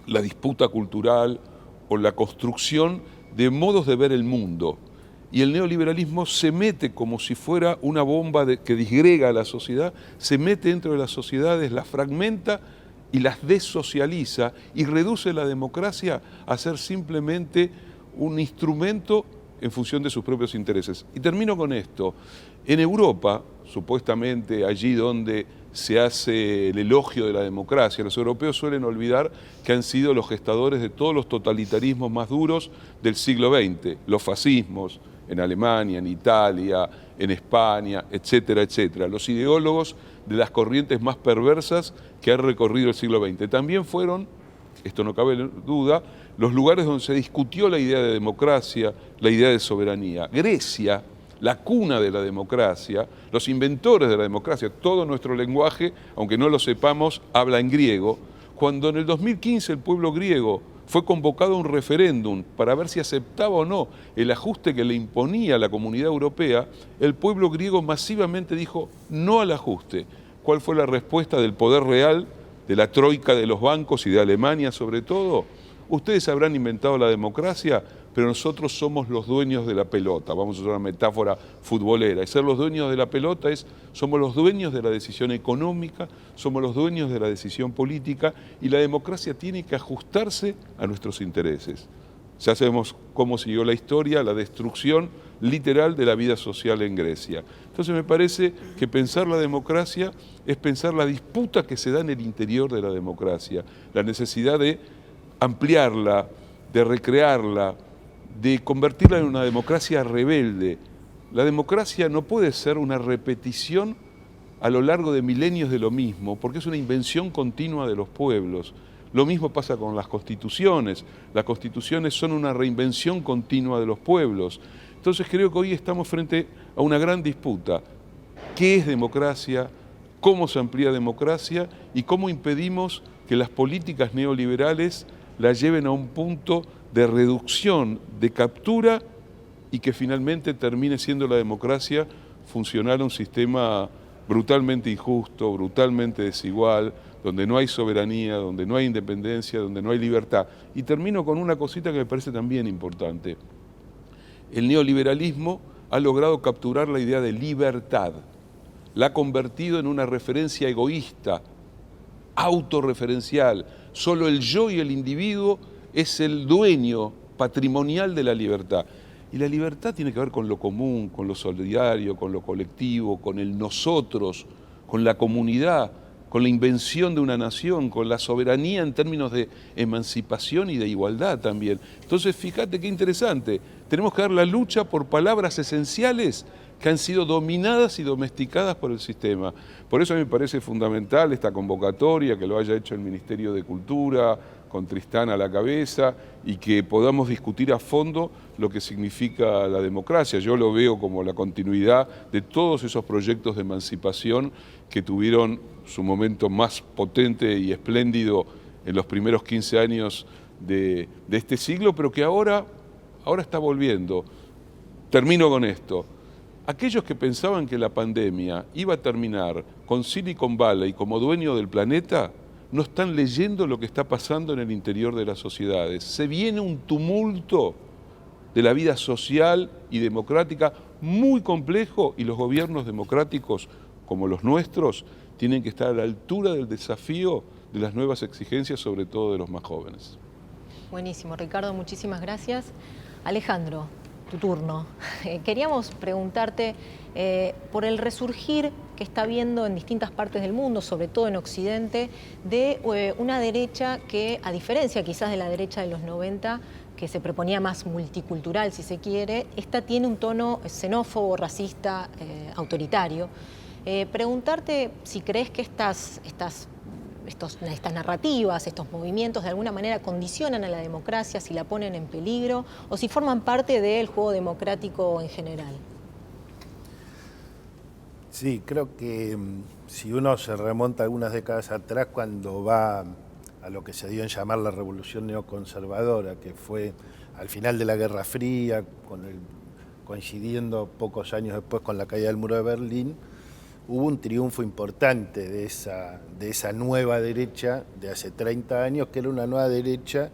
la disputa cultural o la construcción de modos de ver el mundo. Y el neoliberalismo se mete como si fuera una bomba que disgrega a la sociedad, se mete dentro de las sociedades, las fragmenta y las desocializa y reduce la democracia a ser simplemente un instrumento en función de sus propios intereses. Y termino con esto. En Europa, supuestamente allí donde se hace el elogio de la democracia, los europeos suelen olvidar que han sido los gestadores de todos los totalitarismos más duros del siglo XX, los fascismos en Alemania, en Italia, en España, etcétera, etcétera. Los ideólogos de las corrientes más perversas que han recorrido el siglo XX. También fueron, esto no cabe duda, los lugares donde se discutió la idea de democracia, la idea de soberanía. Grecia, la cuna de la democracia, los inventores de la democracia, todo nuestro lenguaje, aunque no lo sepamos, habla en griego. Cuando en el 2015 el pueblo griego fue convocado a un referéndum para ver si aceptaba o no el ajuste que le imponía la Comunidad Europea, el pueblo griego masivamente dijo no al ajuste. ¿Cuál fue la respuesta del poder real, de la troika de los bancos y de Alemania sobre todo? Ustedes habrán inventado la democracia, pero nosotros somos los dueños de la pelota, vamos a usar una metáfora futbolera, y ser los dueños de la pelota somos los dueños de la decisión económica, somos los dueños de la decisión política, y la democracia tiene que ajustarse a nuestros intereses. Ya sabemos cómo siguió la historia, la destrucción literal de la vida social en Grecia. Entonces me parece que pensar la democracia es pensar la disputa que se da en el interior de la democracia, la necesidad de ampliarla, de recrearla, de convertirla en una democracia rebelde. La democracia no puede ser una repetición a lo largo de milenios de lo mismo, porque es una invención continua de los pueblos. Lo mismo pasa con las constituciones. Las constituciones son una reinvención continua de los pueblos. Entonces creo que hoy estamos frente a una gran disputa. ¿Qué es democracia? ¿Cómo se amplía democracia? ¿Y cómo impedimos que las políticas neoliberales la lleven a un punto de reducción, de captura, y que finalmente termine siendo la democracia funcionar a un sistema brutalmente injusto, brutalmente desigual, donde no hay soberanía, donde no hay independencia, donde no hay libertad? Y termino con una cosita que me parece también importante. El neoliberalismo ha logrado capturar la idea de libertad, la ha convertido en una referencia egoísta, autorreferencial. Solo el yo y el individuo es el dueño patrimonial de la libertad. Y la libertad tiene que ver con lo común, con lo solidario, con lo colectivo, con el nosotros, con la comunidad, con la invención de una nación, con la soberanía en términos de emancipación y de igualdad también. Entonces, fíjate qué interesante, tenemos que dar la lucha por palabras esenciales que han sido dominadas y domesticadas por el sistema. Por eso a mí me parece fundamental esta convocatoria, que lo haya hecho el Ministerio de Cultura, con Tristán a la cabeza, y que podamos discutir a fondo lo que significa la democracia. Yo lo veo como la continuidad de todos esos proyectos de emancipación que tuvieron su momento más potente y espléndido en los primeros 15 años de este siglo, pero que ahora está volviendo. Termino con esto. Aquellos que pensaban que la pandemia iba a terminar con Silicon Valley como dueño del planeta, no están leyendo lo que está pasando en el interior de las sociedades. Se viene un tumulto de la vida social y democrática muy complejo, y los gobiernos democráticos como los nuestros tienen que estar a la altura del desafío de las nuevas exigencias, sobre todo de los más jóvenes. Buenísimo, Ricardo, muchísimas gracias. Alejandro, tu turno. Queríamos preguntarte por el resurgir que está habiendo en distintas partes del mundo, sobre todo en Occidente, de una derecha que, a diferencia quizás de la derecha de los 90, que se proponía más multicultural, si se quiere, esta tiene un tono xenófobo, racista, autoritario. Preguntarte si crees que estas narrativas, estos movimientos de alguna manera condicionan a la democracia, si la ponen en peligro, o si forman parte del juego democrático en general. Sí, creo que si uno se remonta algunas décadas atrás, cuando va a lo que se dio en llamar la revolución neoconservadora, que fue al final de la Guerra Fría, coincidiendo pocos años después con la caída del muro de Berlín, hubo un triunfo importante de esa nueva derecha de hace 30 años, que era una nueva derecha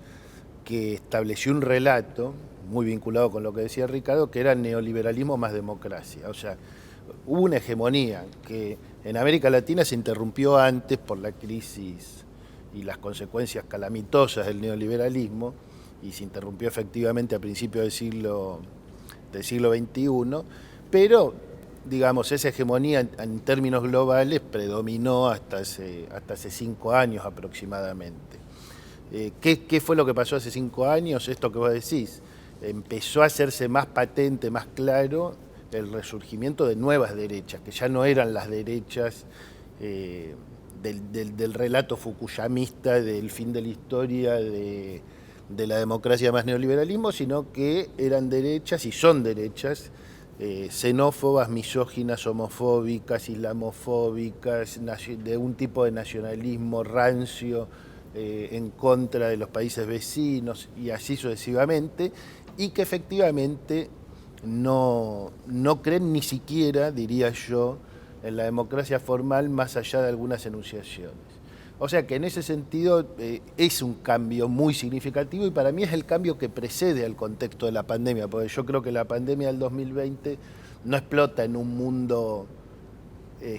que estableció un relato muy vinculado con lo que decía Ricardo, que era neoliberalismo más democracia. O sea, hubo una hegemonía que en América Latina se interrumpió antes por la crisis y las consecuencias calamitosas del neoliberalismo, y se interrumpió efectivamente a principios del siglo XXI, pero digamos, esa hegemonía en términos globales predominó hasta hace 5 años aproximadamente. ¿Qué fue lo que pasó hace 5 años? Esto que vos decís, empezó a hacerse más patente, más claro el resurgimiento de nuevas derechas, que ya no eran las derechas del relato fukuyamista del fin de la historia, de la democracia más neoliberalismo, sino que eran derechas y son derechas xenófobas, misóginas, homofóbicas, islamofóbicas, de un tipo de nacionalismo rancio en contra de los países vecinos y así sucesivamente, y que efectivamente no creen ni siquiera, diría yo, en la democracia formal más allá de algunas enunciaciones. O sea que en ese sentido es un cambio muy significativo, y para mí es el cambio que precede al contexto de la pandemia, porque yo creo que la pandemia del 2020 no explota en un mundo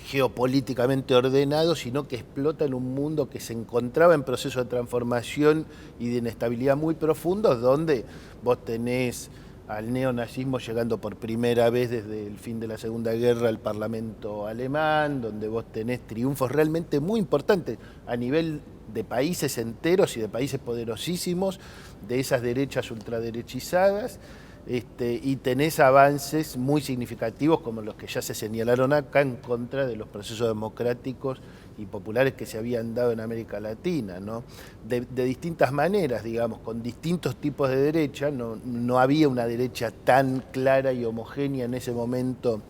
geopolíticamente ordenado, sino que explota en un mundo que se encontraba en proceso de transformación y de inestabilidad muy profundos, donde vos tenés al neonazismo llegando por primera vez desde el fin de la Segunda Guerra al Parlamento alemán, donde vos tenés triunfos realmente muy importantes a nivel de países enteros y de países poderosísimos, de esas derechas ultraderechizadas, y tenés avances muy significativos como los que ya se señalaron acá en contra de los procesos democráticos y populares que se habían dado en América Latina, ¿no? De distintas maneras, digamos, con distintos tipos de derecha. No había una derecha tan clara y homogénea en ese momento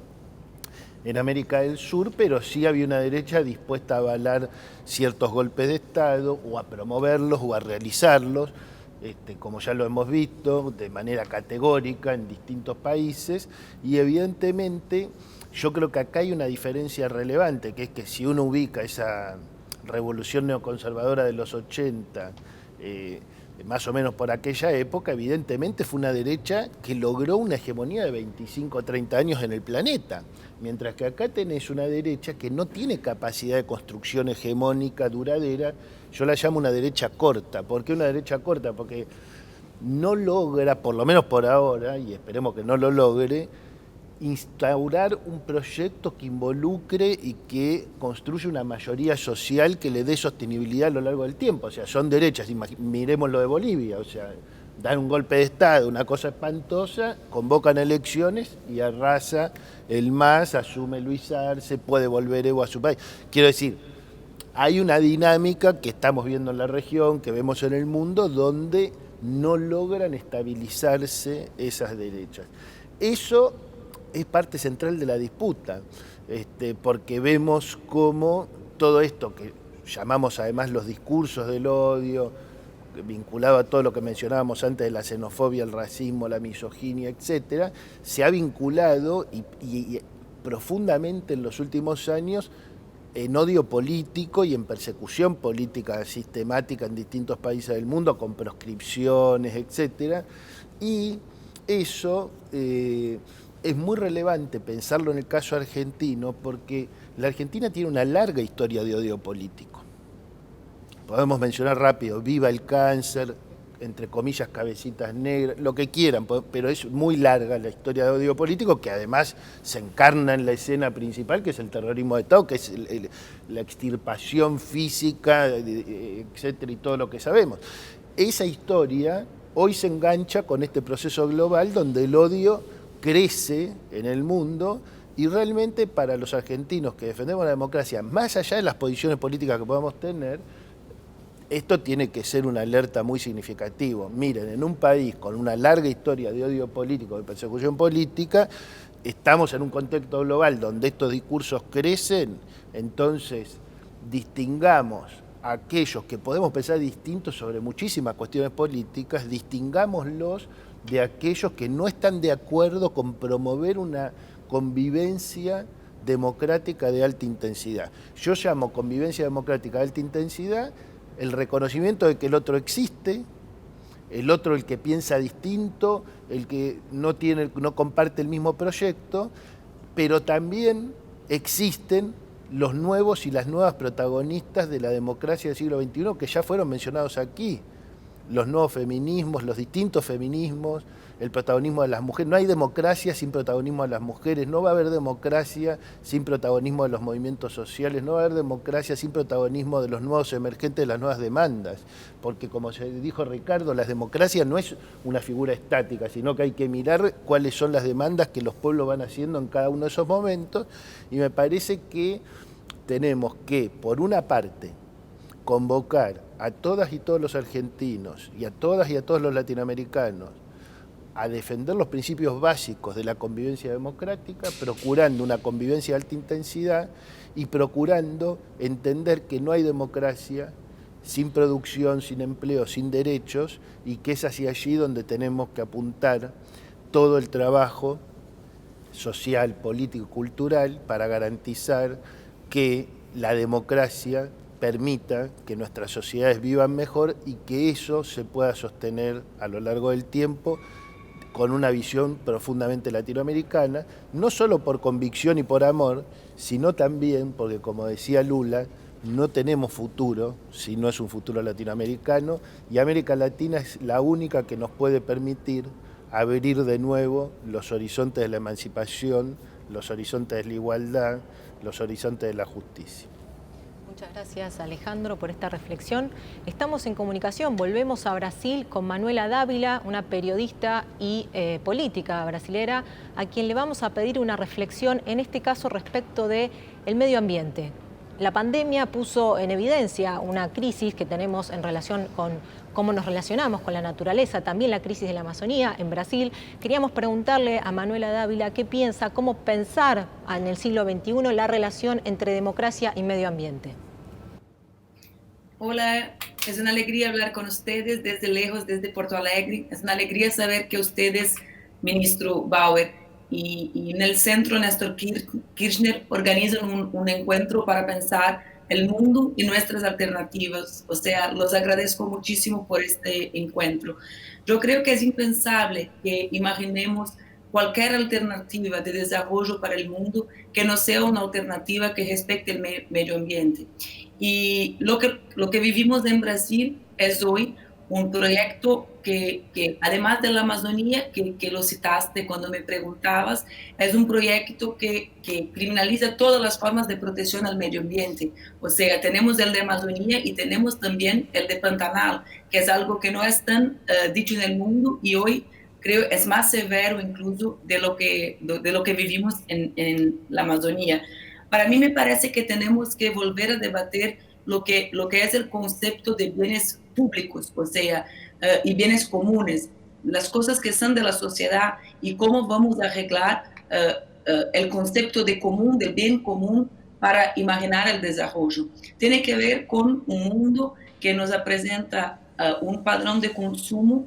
en América del Sur, pero sí había una derecha dispuesta a avalar ciertos golpes de Estado o a promoverlos o a realizarlos, como ya lo hemos visto, de manera categórica en distintos países. Y evidentemente yo creo que acá hay una diferencia relevante, que es que si uno ubica esa revolución neoconservadora de los 80, más o menos por aquella época, evidentemente fue una derecha que logró una hegemonía de 25 o 30 años en el planeta, mientras que acá tenés una derecha que no tiene capacidad de construcción hegemónica duradera. Yo la llamo una derecha corta. ¿Por qué una derecha corta? Porque no logra, por lo menos por ahora, y esperemos que no lo logre, instaurar un proyecto que involucre y que construya una mayoría social que le dé sostenibilidad a lo largo del tiempo. O sea, son derechas, miremos lo de Bolivia, o sea, dan un golpe de Estado, una cosa espantosa, convocan elecciones y arrasa el MAS, asume Luis Arce, puede volver Evo a su país. Quiero decir, hay una dinámica que estamos viendo en la región, que vemos en el mundo, donde no logran estabilizarse esas derechas. Eso es parte central de la disputa, porque vemos cómo todo esto que llamamos además los discursos del odio, vinculado a todo lo que mencionábamos antes de la xenofobia, el racismo, la misoginia, etcétera, se ha vinculado y profundamente en los últimos años en odio político y en persecución política sistemática en distintos países del mundo, con proscripciones, etcétera. Y eso es muy relevante pensarlo en el caso argentino, porque la Argentina tiene una larga historia de odio político. Podemos mencionar rápido, viva el cáncer, entre comillas, cabecitas negras, lo que quieran, pero es muy larga la historia de odio político, que además se encarna en la escena principal, que es el terrorismo de Estado, que es la extirpación física, etcétera, y todo lo que sabemos. Esa historia hoy se engancha con este proceso global donde el odio crece en el mundo, y realmente para los argentinos que defendemos la democracia, más allá de las posiciones políticas que podamos tener, esto tiene que ser una alerta muy significativa. Miren, en un país con una larga historia de odio político, de persecución política, estamos en un contexto global donde estos discursos crecen, entonces distingamos a aquellos que podemos pensar distintos sobre muchísimas cuestiones políticas, distingámoslos de aquellos que no están de acuerdo con promover una convivencia democrática de alta intensidad. Yo llamo convivencia democrática de alta intensidad el reconocimiento de que el otro existe, el otro, el que piensa distinto, el que no comparte el mismo proyecto, pero también existen los nuevos y las nuevas protagonistas de la democracia del siglo XXI que ya fueron mencionados aquí. Los nuevos feminismos, los distintos feminismos, el protagonismo de las mujeres. No hay democracia sin protagonismo de las mujeres, no va a haber democracia sin protagonismo de los movimientos sociales, no va a haber democracia sin protagonismo de los nuevos emergentes, de las nuevas demandas, porque como se dijo Ricardo, la democracia no es una figura estática, sino que hay que mirar cuáles son las demandas que los pueblos van haciendo en cada uno de esos momentos, y me parece que tenemos que, por una parte, convocar a todas y todos los argentinos y a todas y a todos los latinoamericanos a defender los principios básicos de la convivencia democrática, procurando una convivencia de alta intensidad y procurando entender que no hay democracia sin producción, sin empleo, sin derechos, y que es hacia allí donde tenemos que apuntar todo el trabajo social, político, cultural para garantizar que la democracia permita que nuestras sociedades vivan mejor y que eso se pueda sostener a lo largo del tiempo con una visión profundamente latinoamericana, no solo por convicción y por amor, sino también porque, como decía Lula, no tenemos futuro si no es un futuro latinoamericano, y América Latina es la única que nos puede permitir abrir de nuevo los horizontes de la emancipación, los horizontes de la igualdad, los horizontes de la justicia. Muchas gracias, Alejandro, por esta reflexión. Estamos en comunicación, volvemos a Brasil con Manuela Dávila, una periodista y política brasilera, a quien le vamos a pedir una reflexión, en este caso respecto del medio ambiente. La pandemia puso en evidencia una crisis que tenemos en relación con cómo nos relacionamos con la naturaleza, también la crisis de la Amazonía en Brasil. Queríamos preguntarle a Manuela Dávila qué piensa, cómo pensar en el siglo XXI la relación entre democracia y medio ambiente. Hola, es una alegría hablar con ustedes desde lejos, desde Porto Alegre. Es una alegría saber que ustedes, ministro Bauer, y en el centro Néstor Kirchner organizan un encuentro para pensar el mundo y nuestras alternativas. O sea, los agradezco muchísimo por este encuentro. Yo creo que es impensable que imaginemos cualquier alternativa de desarrollo para el mundo que no sea una alternativa que respete el medio ambiente. Y lo que vivimos en Brasil es hoy un proyecto que además de la Amazonía, que lo citaste cuando me preguntabas, es un proyecto que criminaliza todas las formas de protección al medio ambiente. O sea, tenemos el de Amazonía y tenemos también el de Pantanal, que es algo que no es tan dicho en el mundo y hoy creo es más severo incluso de lo que vivimos en la Amazonía. Para mí me parece que tenemos que volver a debatir lo que es el concepto de bienes públicos, o sea, y bienes comunes, las cosas que son de la sociedad y cómo vamos a arreglar el concepto de común, de bien común, para imaginar el desarrollo. Tiene que ver con un mundo que nos presenta un padrón de consumo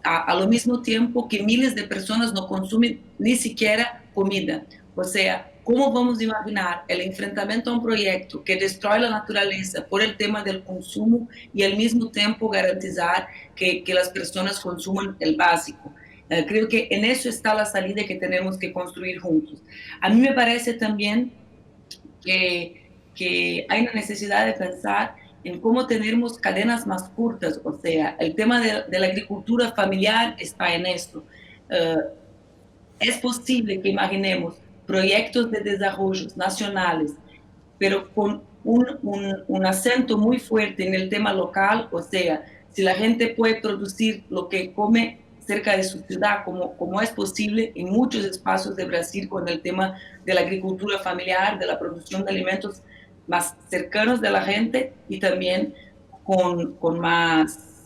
a lo mismo tiempo que miles de personas no consumen ni siquiera comida. O sea, ¿cómo vamos a imaginar el enfrentamiento a un proyecto que destruye la naturaleza por el tema del consumo y al mismo tiempo garantizar que las personas consuman el básico? Creo que en eso está la salida que tenemos que construir juntos. A mí me parece también que hay una necesidad de pensar en cómo tenemos cadenas más cortas, o sea, el tema de la agricultura familiar está en esto. Es posible que imaginemos proyectos de desarrollo nacionales, pero con un acento muy fuerte en el tema local, o sea, si la gente puede producir lo que come cerca de su ciudad, como es posible en muchos espacios de Brasil con el tema de la agricultura familiar, de la producción de alimentos más cercanos de la gente y también con más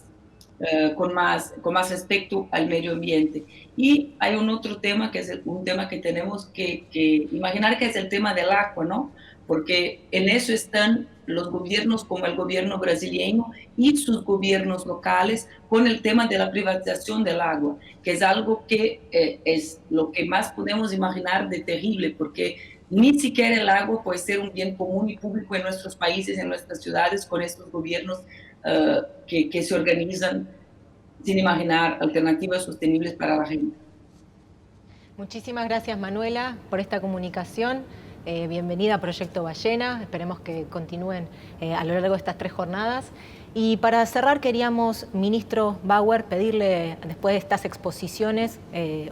respecto al medio ambiente. Y hay un otro tema que es un tema que tenemos que imaginar, que es el tema del agua, ¿no? Porque en eso están los gobiernos como el gobierno brasileño y sus gobiernos locales con el tema de la privatización del agua, que es algo que es lo que más podemos imaginar de terrible, porque ni siquiera el agua puede ser un bien común y público en nuestros países, en nuestras ciudades, con estos gobiernos que se organizan sin imaginar alternativas sostenibles para la gente. Muchísimas gracias, Manuela, por esta comunicación. Bienvenida a Proyecto Ballena. Esperemos que continúen a lo largo de estas 3 jornadas. Y para cerrar, queríamos, ministro Bauer, pedirle, después de estas exposiciones,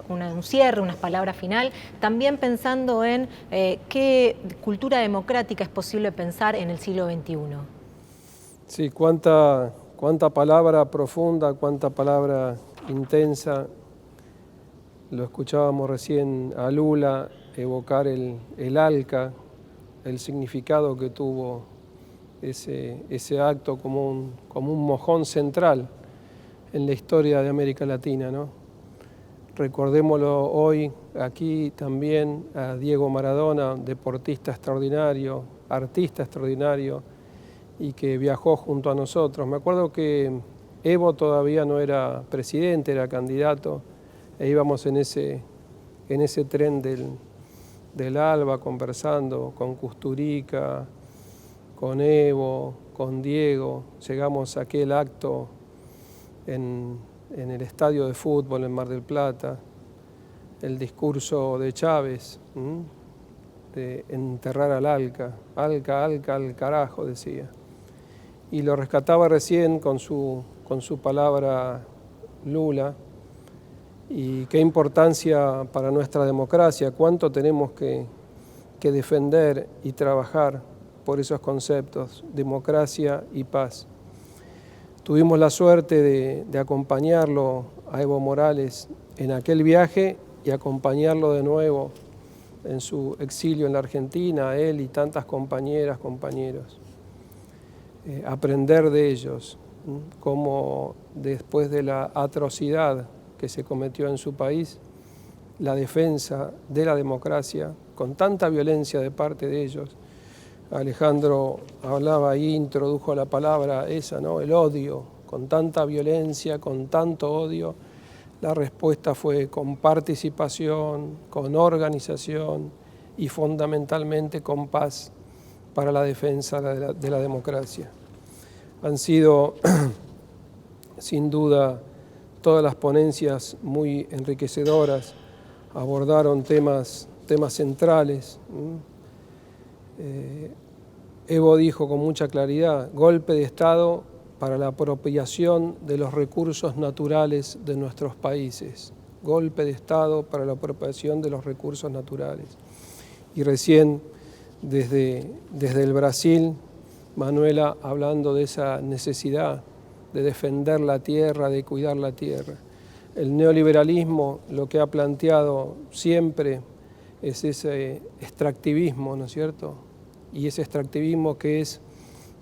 un cierre, unas palabras final, también pensando en qué cultura democrática es posible pensar en el siglo XXI. Sí, cuánta palabra profunda, cuánta palabra intensa. Lo escuchábamos recién a Lula evocar el ALCA, el significado que tuvo ese acto como un mojón central en la historia de América Latina, ¿no? Recordémoslo hoy aquí también a Diego Maradona, deportista extraordinario, artista extraordinario, y que viajó junto a nosotros. Me acuerdo que Evo todavía no era presidente, era candidato, e íbamos en ese tren del ALBA conversando con Kusturica, con Evo, con Diego. Llegamos a aquel acto en el estadio de fútbol en Mar del Plata, el discurso de Chávez, de enterrar al ALCA, ALCA, ALCA, al carajo, decía. Y lo rescataba recién con su palabra Lula. Y qué importancia para nuestra democracia, cuánto tenemos que defender y trabajar por esos conceptos, democracia y paz. Tuvimos la suerte de acompañarlo a Evo Morales en aquel viaje y acompañarlo de nuevo en su exilio en la Argentina, a él y tantas compañeras, compañeros. Aprender de ellos, cómo después de la atrocidad que se cometió en su país, la defensa de la democracia, con tanta violencia de parte de ellos. Alejandro hablaba ahí, introdujo la palabra esa, ¿no? El odio, con tanta violencia, con tanto odio. La respuesta fue con participación, con organización y fundamentalmente con paz para la defensa de la democracia. Han sido, sin duda, todas las ponencias muy enriquecedoras, abordaron temas centrales. Evo dijo con mucha claridad, golpe de Estado para la apropiación de los recursos naturales de nuestros países. Golpe de Estado para la apropiación de los recursos naturales. Y recién, desde el Brasil, Manuela hablando de esa necesidad de defender la tierra, de cuidar la tierra. El neoliberalismo lo que ha planteado siempre es ese extractivismo, ¿no es cierto? Y ese extractivismo que es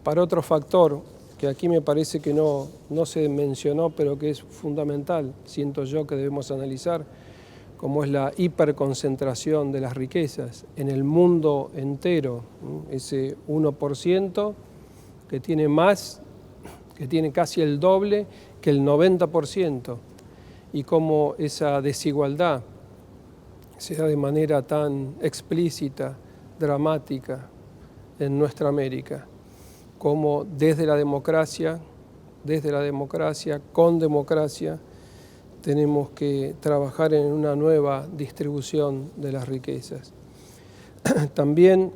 para otro factor, que aquí me parece que no se mencionó, pero que es fundamental, siento yo que debemos analizar, como es la hiperconcentración de las riquezas en el mundo entero, ese 1% que tiene más, que tiene casi el doble que el 90%, y cómo esa desigualdad se da de manera tan explícita, dramática en nuestra América, cómo desde la democracia, con democracia, tenemos que trabajar en una nueva distribución de las riquezas. También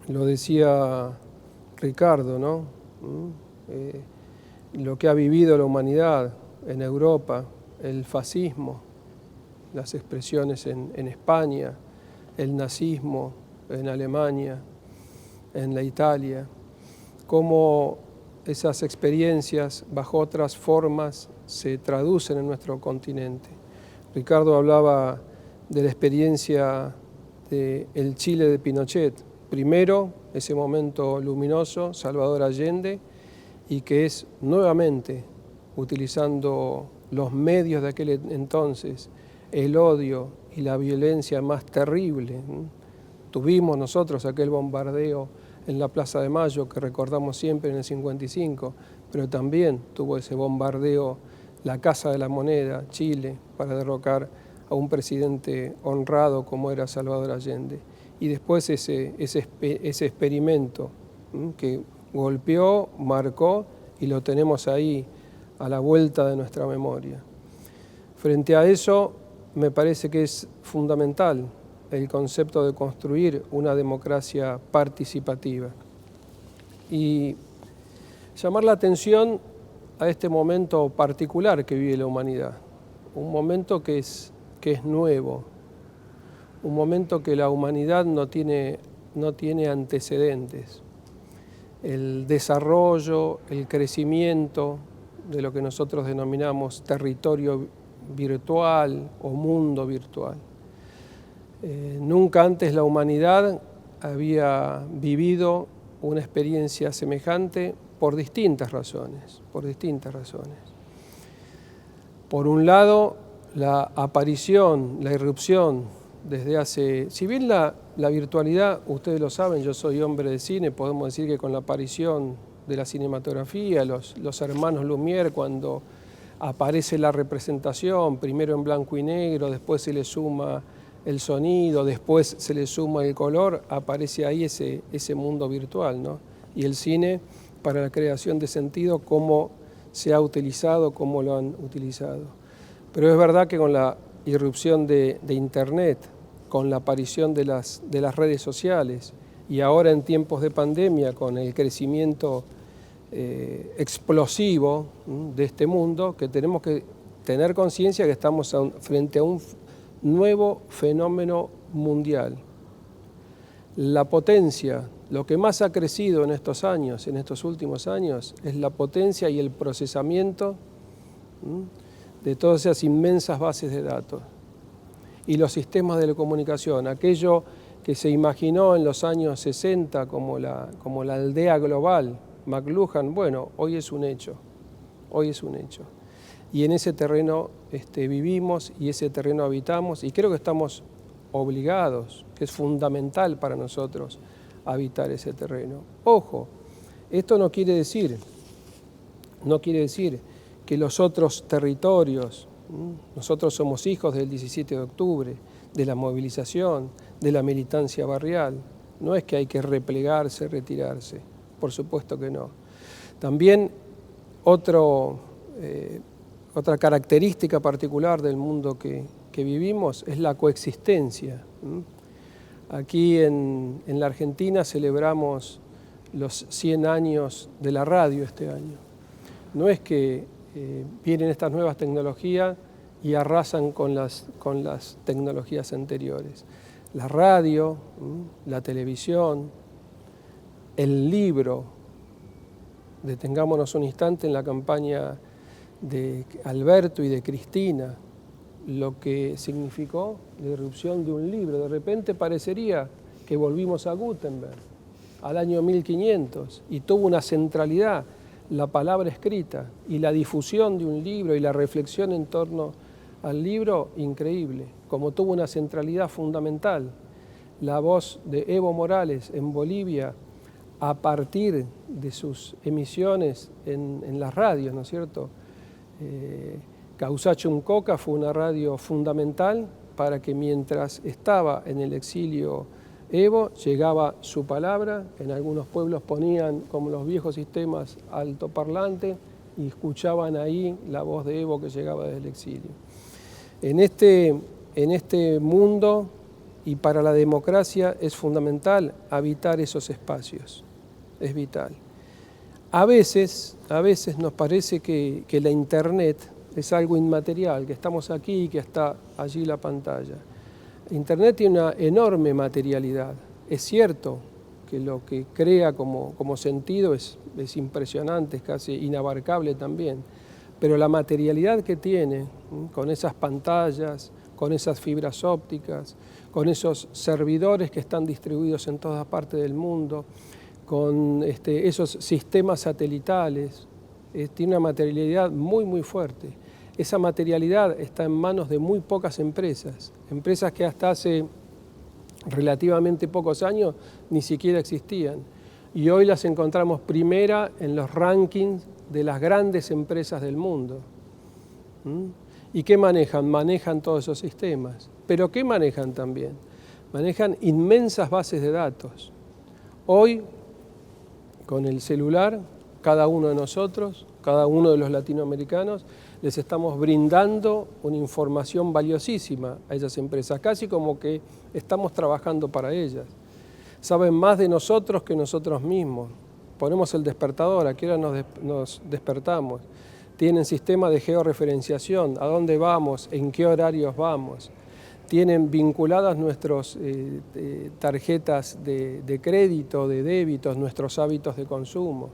lo decía Ricardo, ¿no? Lo que ha vivido la humanidad en Europa, el fascismo, las expresiones en España, el nazismo en Alemania, en la Italia, cómo esas experiencias bajo otras formas se traducen en nuestro continente. Ricardo hablaba de la experiencia del Chile de Pinochet. Primero, ese momento luminoso, Salvador Allende, y que es nuevamente, utilizando los medios de aquel entonces, el odio y la violencia más terrible. Tuvimos nosotros aquel bombardeo en la Plaza de Mayo que recordamos siempre en el 55, pero también tuvo ese bombardeo la Casa de la Moneda, Chile, para derrocar a un presidente honrado como era Salvador Allende. Y después ese experimento que golpeó, marcó y lo tenemos ahí a la vuelta de nuestra memoria. Frente a eso, me parece que es fundamental el concepto de construir una democracia participativa y llamar la atención a este momento particular que vive la humanidad, un momento que es nuevo, un momento que la humanidad no tiene antecedentes. El desarrollo, el crecimiento de lo que nosotros denominamos territorio virtual o mundo virtual. Nunca antes la humanidad había vivido una experiencia semejante por distintas razones. Por un lado, la aparición, la irrupción desde hace... Si bien la virtualidad, ustedes lo saben, yo soy hombre de cine, podemos decir que con la aparición de la cinematografía, los hermanos Lumière, cuando aparece la representación, primero en blanco y negro, después se le suma el sonido, después se le suma el color, aparece ahí ese mundo virtual, ¿no? Y el cine, para la creación de sentido, cómo se ha utilizado, cómo lo han utilizado. Pero es verdad que con la irrupción de Internet, con la aparición de las redes sociales y ahora en tiempos de pandemia con el crecimiento explosivo de este mundo, que tenemos que tener conciencia que estamos frente a un nuevo fenómeno mundial. La potencia, lo que más ha crecido en estos años, en estos últimos años, es la potencia y el procesamiento de todas esas inmensas bases de datos. Y los sistemas de comunicación, aquello que se imaginó en los años 60 como la aldea global, McLuhan, bueno, hoy es un hecho. Y en ese terreno vivimos y ese terreno habitamos y creo que estamos obligados, que es fundamental para nosotros habitar ese terreno. Ojo, esto no quiere decir que los otros territorios, nosotros somos hijos del 17 de octubre, de la movilización, de la militancia barrial, no es que hay que replegarse, retirarse, por supuesto que no. También otra característica particular del mundo que vivimos es la coexistencia. Aquí en la Argentina celebramos los 100 años de la radio este año. No es que vienen estas nuevas tecnologías y arrasan con las tecnologías anteriores. La radio, la televisión, el libro, detengámonos un instante en la campaña de Alberto y de Cristina, lo que significó la irrupción de un libro. De repente parecería que volvimos a Gutenberg, al año 1500, y tuvo una centralidad la palabra escrita y la difusión de un libro y la reflexión en torno al libro, increíble, como tuvo una centralidad fundamental la voz de Evo Morales en Bolivia a partir de sus emisiones en las radios, ¿no es cierto? Causachum Coca fue una radio fundamental para que mientras estaba en el exilio Evo, llegaba su palabra, en algunos pueblos ponían, como los viejos sistemas, altoparlante y escuchaban ahí la voz de Evo que llegaba desde el exilio. En este mundo y para la democracia es fundamental habitar esos espacios, es vital. A veces nos parece que la Internet es algo inmaterial, que estamos aquí y que está allí la pantalla. Internet tiene una enorme materialidad. Es cierto que lo que crea como sentido es impresionante, es casi inabarcable también, pero la materialidad que tiene, con esas pantallas, con esas fibras ópticas, con esos servidores que están distribuidos en todas partes del mundo, con esos sistemas satelitales, tiene una materialidad muy, muy fuerte. Esa materialidad está en manos de muy pocas empresas que hasta hace relativamente pocos años ni siquiera existían. Y hoy las encontramos primera en los rankings de las grandes empresas del mundo. ¿Y qué manejan? Manejan todos esos sistemas. ¿Pero qué manejan también? Manejan inmensas bases de datos. Hoy, con el celular, cada uno de nosotros, cada uno de los latinoamericanos, les estamos brindando una información valiosísima a esas empresas, casi como que estamos trabajando para ellas. Saben más de nosotros que nosotros mismos. Ponemos el despertador, a qué hora nos despertamos. Tienen sistema de georreferenciación, a dónde vamos, en qué horarios vamos. Tienen vinculadas nuestras tarjetas de crédito, de débitos, nuestros hábitos de consumo.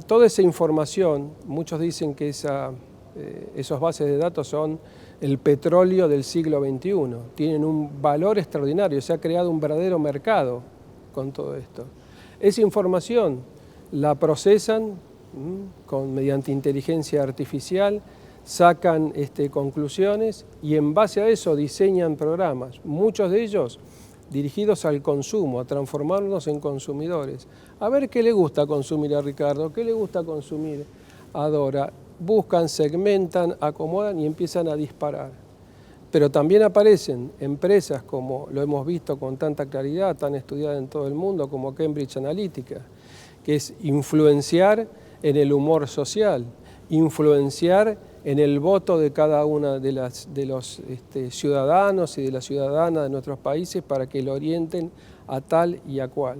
Toda esa información, muchos dicen que esos bases de datos son el petróleo del siglo XXI. Tienen un valor extraordinario, se ha creado un verdadero mercado con todo esto. Esa información la procesan mediante inteligencia artificial, sacan conclusiones y en base a eso diseñan programas, muchos de ellos dirigidos al consumo, a transformarnos en consumidores. A ver qué le gusta consumir a Ricardo, qué le gusta consumir a Dora. Buscan, segmentan, acomodan y empiezan a disparar. Pero también aparecen empresas como lo hemos visto con tanta claridad, tan estudiada en todo el mundo, como Cambridge Analytica, que es influenciar en el humor social, influenciar en el voto de cada una de los ciudadanos y de las ciudadanas de nuestros países para que lo orienten a tal y a cual.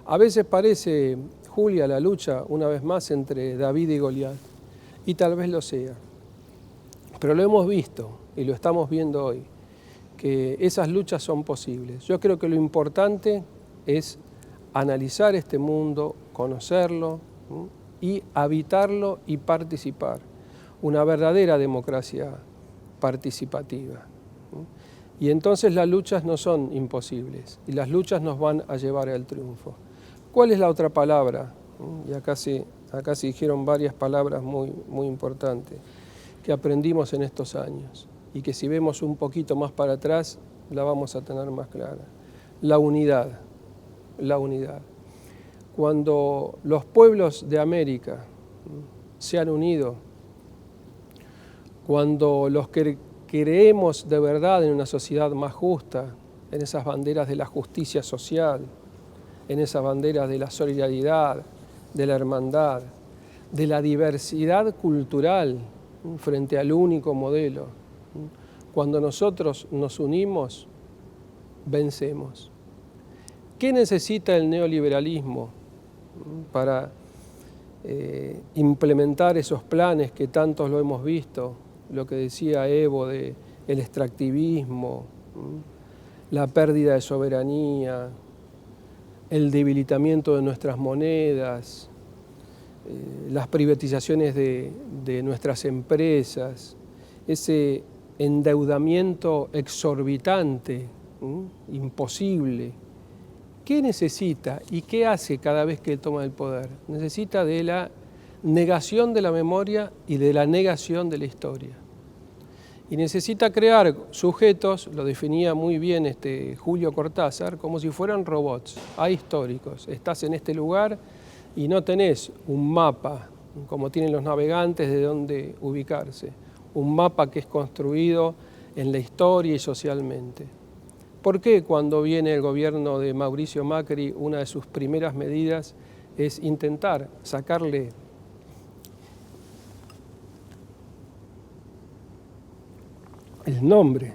A veces parece, Julia, la lucha una vez más entre David y Goliat, y tal vez lo sea. Pero lo hemos visto y lo estamos viendo hoy, que esas luchas son posibles. Yo creo que lo importante es analizar este mundo, conocerlo y habitarlo y participar. Una verdadera democracia participativa. Y entonces las luchas no son imposibles y las luchas nos van a llevar al triunfo. ¿Cuál es la otra palabra? Y acá se dijeron varias palabras muy importantes que aprendimos en estos años y que si vemos un poquito más para atrás la vamos a tener más clara. La unidad, la unidad. Cuando los pueblos de América se han unido, cuando los que creemos de verdad en una sociedad más justa, en esas banderas de la justicia social, en esas banderas de la solidaridad, de la hermandad, de la diversidad cultural frente al único modelo, cuando nosotros nos unimos, vencemos. ¿Qué necesita el neoliberalismo para implementar esos planes que tantos lo hemos visto? Lo que decía Evo de el extractivismo, la pérdida de soberanía, el debilitamiento de nuestras monedas, las privatizaciones de nuestras empresas, ese endeudamiento exorbitante, imposible. ¿Qué necesita y qué hace cada vez que él toma el poder? Necesita de la negación de la memoria y de la negación de la historia. Y necesita crear sujetos, lo definía muy bien Julio Cortázar, como si fueran robots ahistóricos. Estás en este lugar y no tenés un mapa, como tienen los navegantes, de dónde ubicarse. Un mapa que es construido en la historia y socialmente. ¿Por qué cuando viene el gobierno de Mauricio Macri, una de sus primeras medidas es intentar sacarle el nombre,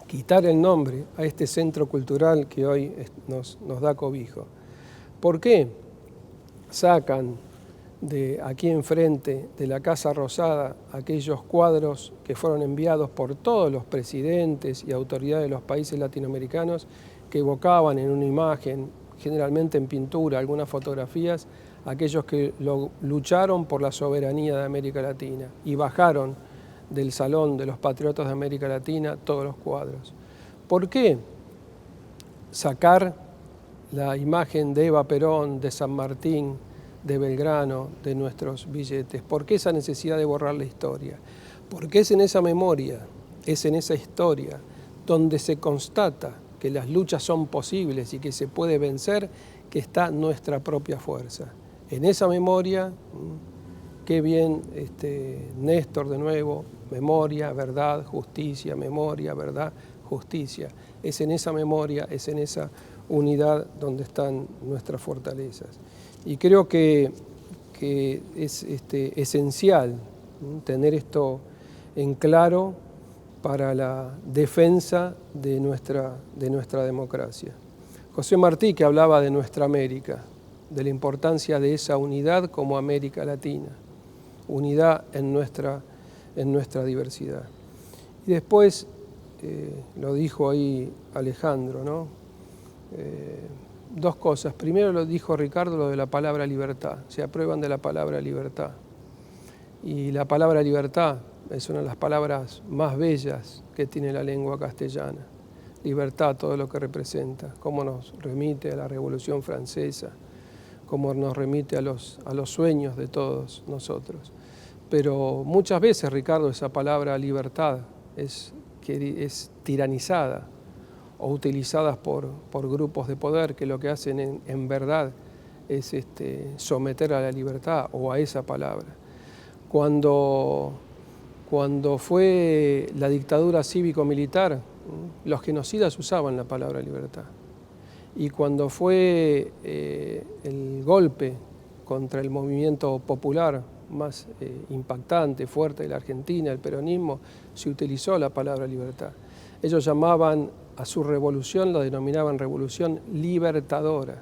quitar el nombre a este centro cultural que hoy nos da cobijo? ¿Por qué sacan de aquí enfrente de la Casa Rosada aquellos cuadros que fueron enviados por todos los presidentes y autoridades de los países latinoamericanos que evocaban en una imagen, generalmente en pintura, algunas fotografías, aquellos que lucharon por la soberanía de América Latina y bajaron del Salón de los Patriotas de América Latina todos los cuadros? ¿Por qué sacar la imagen de Eva Perón, de San Martín, de Belgrano, de nuestros billetes? ¿Por qué esa necesidad de borrar la historia? Porque es en esa memoria, es en esa historia, donde se constata que las luchas son posibles y que se puede vencer, que está nuestra propia fuerza. En esa memoria, qué bien Néstor de nuevo, memoria, verdad, justicia, memoria, verdad, justicia. Es en esa memoria, es en esa unidad donde están nuestras fortalezas. Y creo que es esencial tener esto en claro para la defensa de nuestra democracia. José Martí, que hablaba de nuestra América, de la importancia de esa unidad como América Latina, unidad en nuestra diversidad. Y después, lo dijo ahí Alejandro, ¿no? Dos cosas. Primero lo dijo Ricardo, lo de la palabra libertad. Se aprueban de la palabra libertad. Y la palabra libertad es una de las palabras más bellas que tiene la lengua castellana. Libertad, todo lo que representa, cómo nos remite a la Revolución Francesa, cómo nos remite a los sueños de todos nosotros. Pero muchas veces, Ricardo, esa palabra libertad es tiranizada o utilizada por grupos de poder que lo que hacen en verdad es someter a la libertad o a esa palabra. Cuando fue la dictadura cívico-militar, los genocidas usaban la palabra libertad. Y cuando fue el golpe contra el movimiento popular más impactante, fuerte de la Argentina, el peronismo, se utilizó la palabra libertad. Ellos llamaban a su revolución, la denominaban revolución libertadora.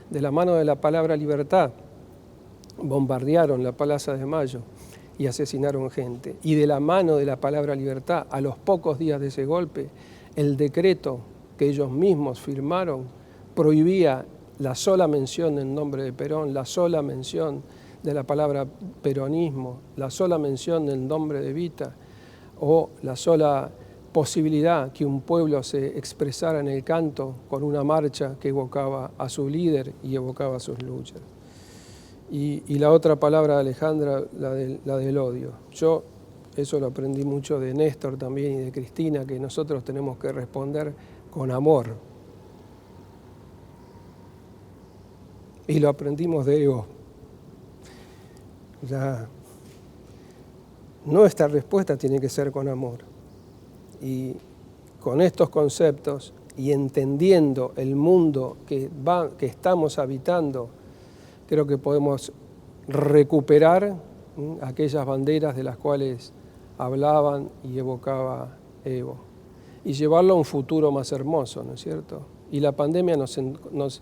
De la mano de la palabra libertad, bombardearon la Plaza de Mayo y asesinaron gente. Y de la mano de la palabra libertad, a los pocos días de ese golpe, el decreto que ellos mismos firmaron prohibía la sola mención del nombre de Perón, la sola mención de la palabra peronismo, la sola mención del nombre de Evita, o la sola posibilidad que un pueblo se expresara en el canto con una marcha que evocaba a su líder y evocaba sus luchas. Y la otra palabra de Alejandra, la del odio. Yo eso lo aprendí mucho de Néstor también y de Cristina, que nosotros tenemos que responder con amor. Y lo aprendimos de Evo. Ya, nuestra respuesta tiene que ser con amor. Y con estos conceptos y entendiendo el mundo que estamos habitando, creo que podemos recuperar aquellas banderas de las cuales hablaban y evocaba Evo y llevarlo a un futuro más hermoso, ¿no es cierto? Y la pandemia nos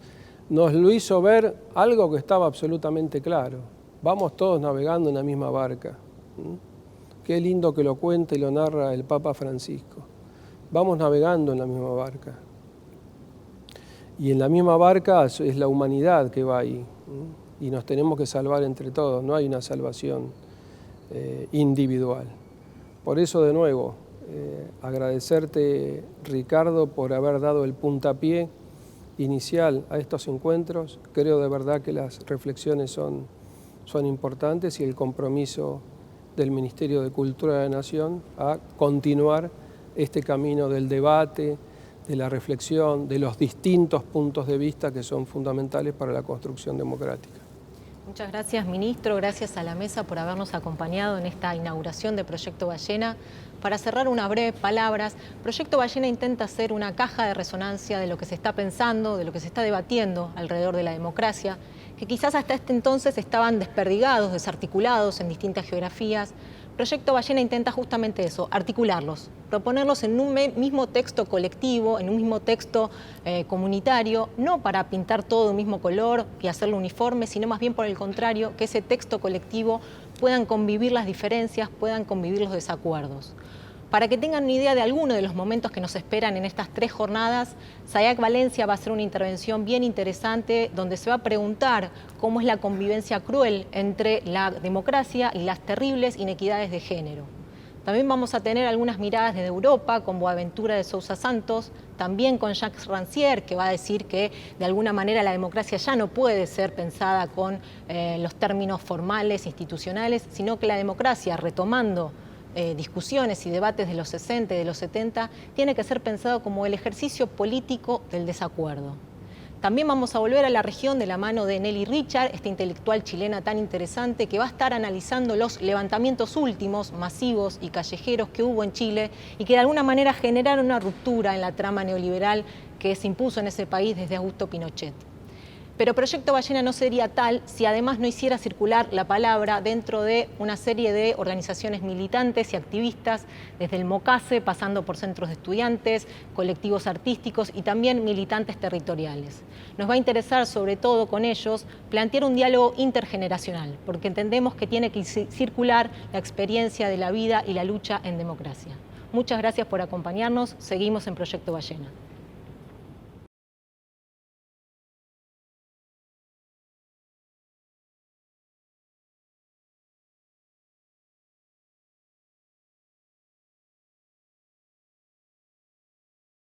lo hizo ver algo que estaba absolutamente claro. Vamos todos navegando en la misma barca. Qué lindo que lo cuenta y lo narra el Papa Francisco. Vamos navegando en la misma barca. Y en la misma barca es la humanidad que va ahí. Y nos tenemos que salvar entre todos. No hay una salvación individual. Por eso, de nuevo, agradecerte, Ricardo, por haber dado el puntapié inicial a estos encuentros. Creo de verdad que las reflexiones son importantes y el compromiso del Ministerio de Cultura de la Nación a continuar este camino del debate, de la reflexión, de los distintos puntos de vista que son fundamentales para la construcción democrática. Muchas gracias, ministro. Gracias a la mesa por habernos acompañado en esta inauguración de Proyecto Ballena. Para cerrar, unas breves palabras. Proyecto Ballena intenta ser una caja de resonancia de lo que se está pensando, de lo que se está debatiendo alrededor de la democracia, que quizás hasta este entonces estaban desperdigados, desarticulados en distintas geografías. Proyecto Ballena intenta justamente eso, articularlos, proponerlos en un mismo texto colectivo, en un mismo texto comunitario, no para pintar todo de un mismo color y hacerlo uniforme, sino más bien por el contrario, que ese texto colectivo puedan convivir las diferencias, puedan convivir los desacuerdos. Para que tengan una idea de alguno de los momentos que nos esperan en estas 3 jornadas, Sayac Valencia va a hacer una intervención bien interesante donde se va a preguntar cómo es la convivencia cruel entre la democracia y las terribles inequidades de género. También vamos a tener algunas miradas desde Europa, con Boaventura de Sousa Santos, también con Jacques Rancière, que va a decir que de alguna manera la democracia ya no puede ser pensada con los términos formales, institucionales, sino que la democracia, retomando discusiones y debates de los 60 y de los 70, tiene que ser pensado como el ejercicio político del desacuerdo. También vamos a volver a la región de la mano de Nelly Richard, esta intelectual chilena tan interesante que va a estar analizando los levantamientos últimos, masivos y callejeros que hubo en Chile y que de alguna manera generaron una ruptura en la trama neoliberal que se impuso en ese país desde Augusto Pinochet. Pero Proyecto Ballena no sería tal si además no hiciera circular la palabra dentro de una serie de organizaciones militantes y activistas, desde el MOCASE, pasando por centros de estudiantes, colectivos artísticos y también militantes territoriales. Nos va a interesar, sobre todo con ellos, plantear un diálogo intergeneracional, porque entendemos que tiene que circular la experiencia de la vida y la lucha en democracia. Muchas gracias por acompañarnos. Seguimos en Proyecto Ballena.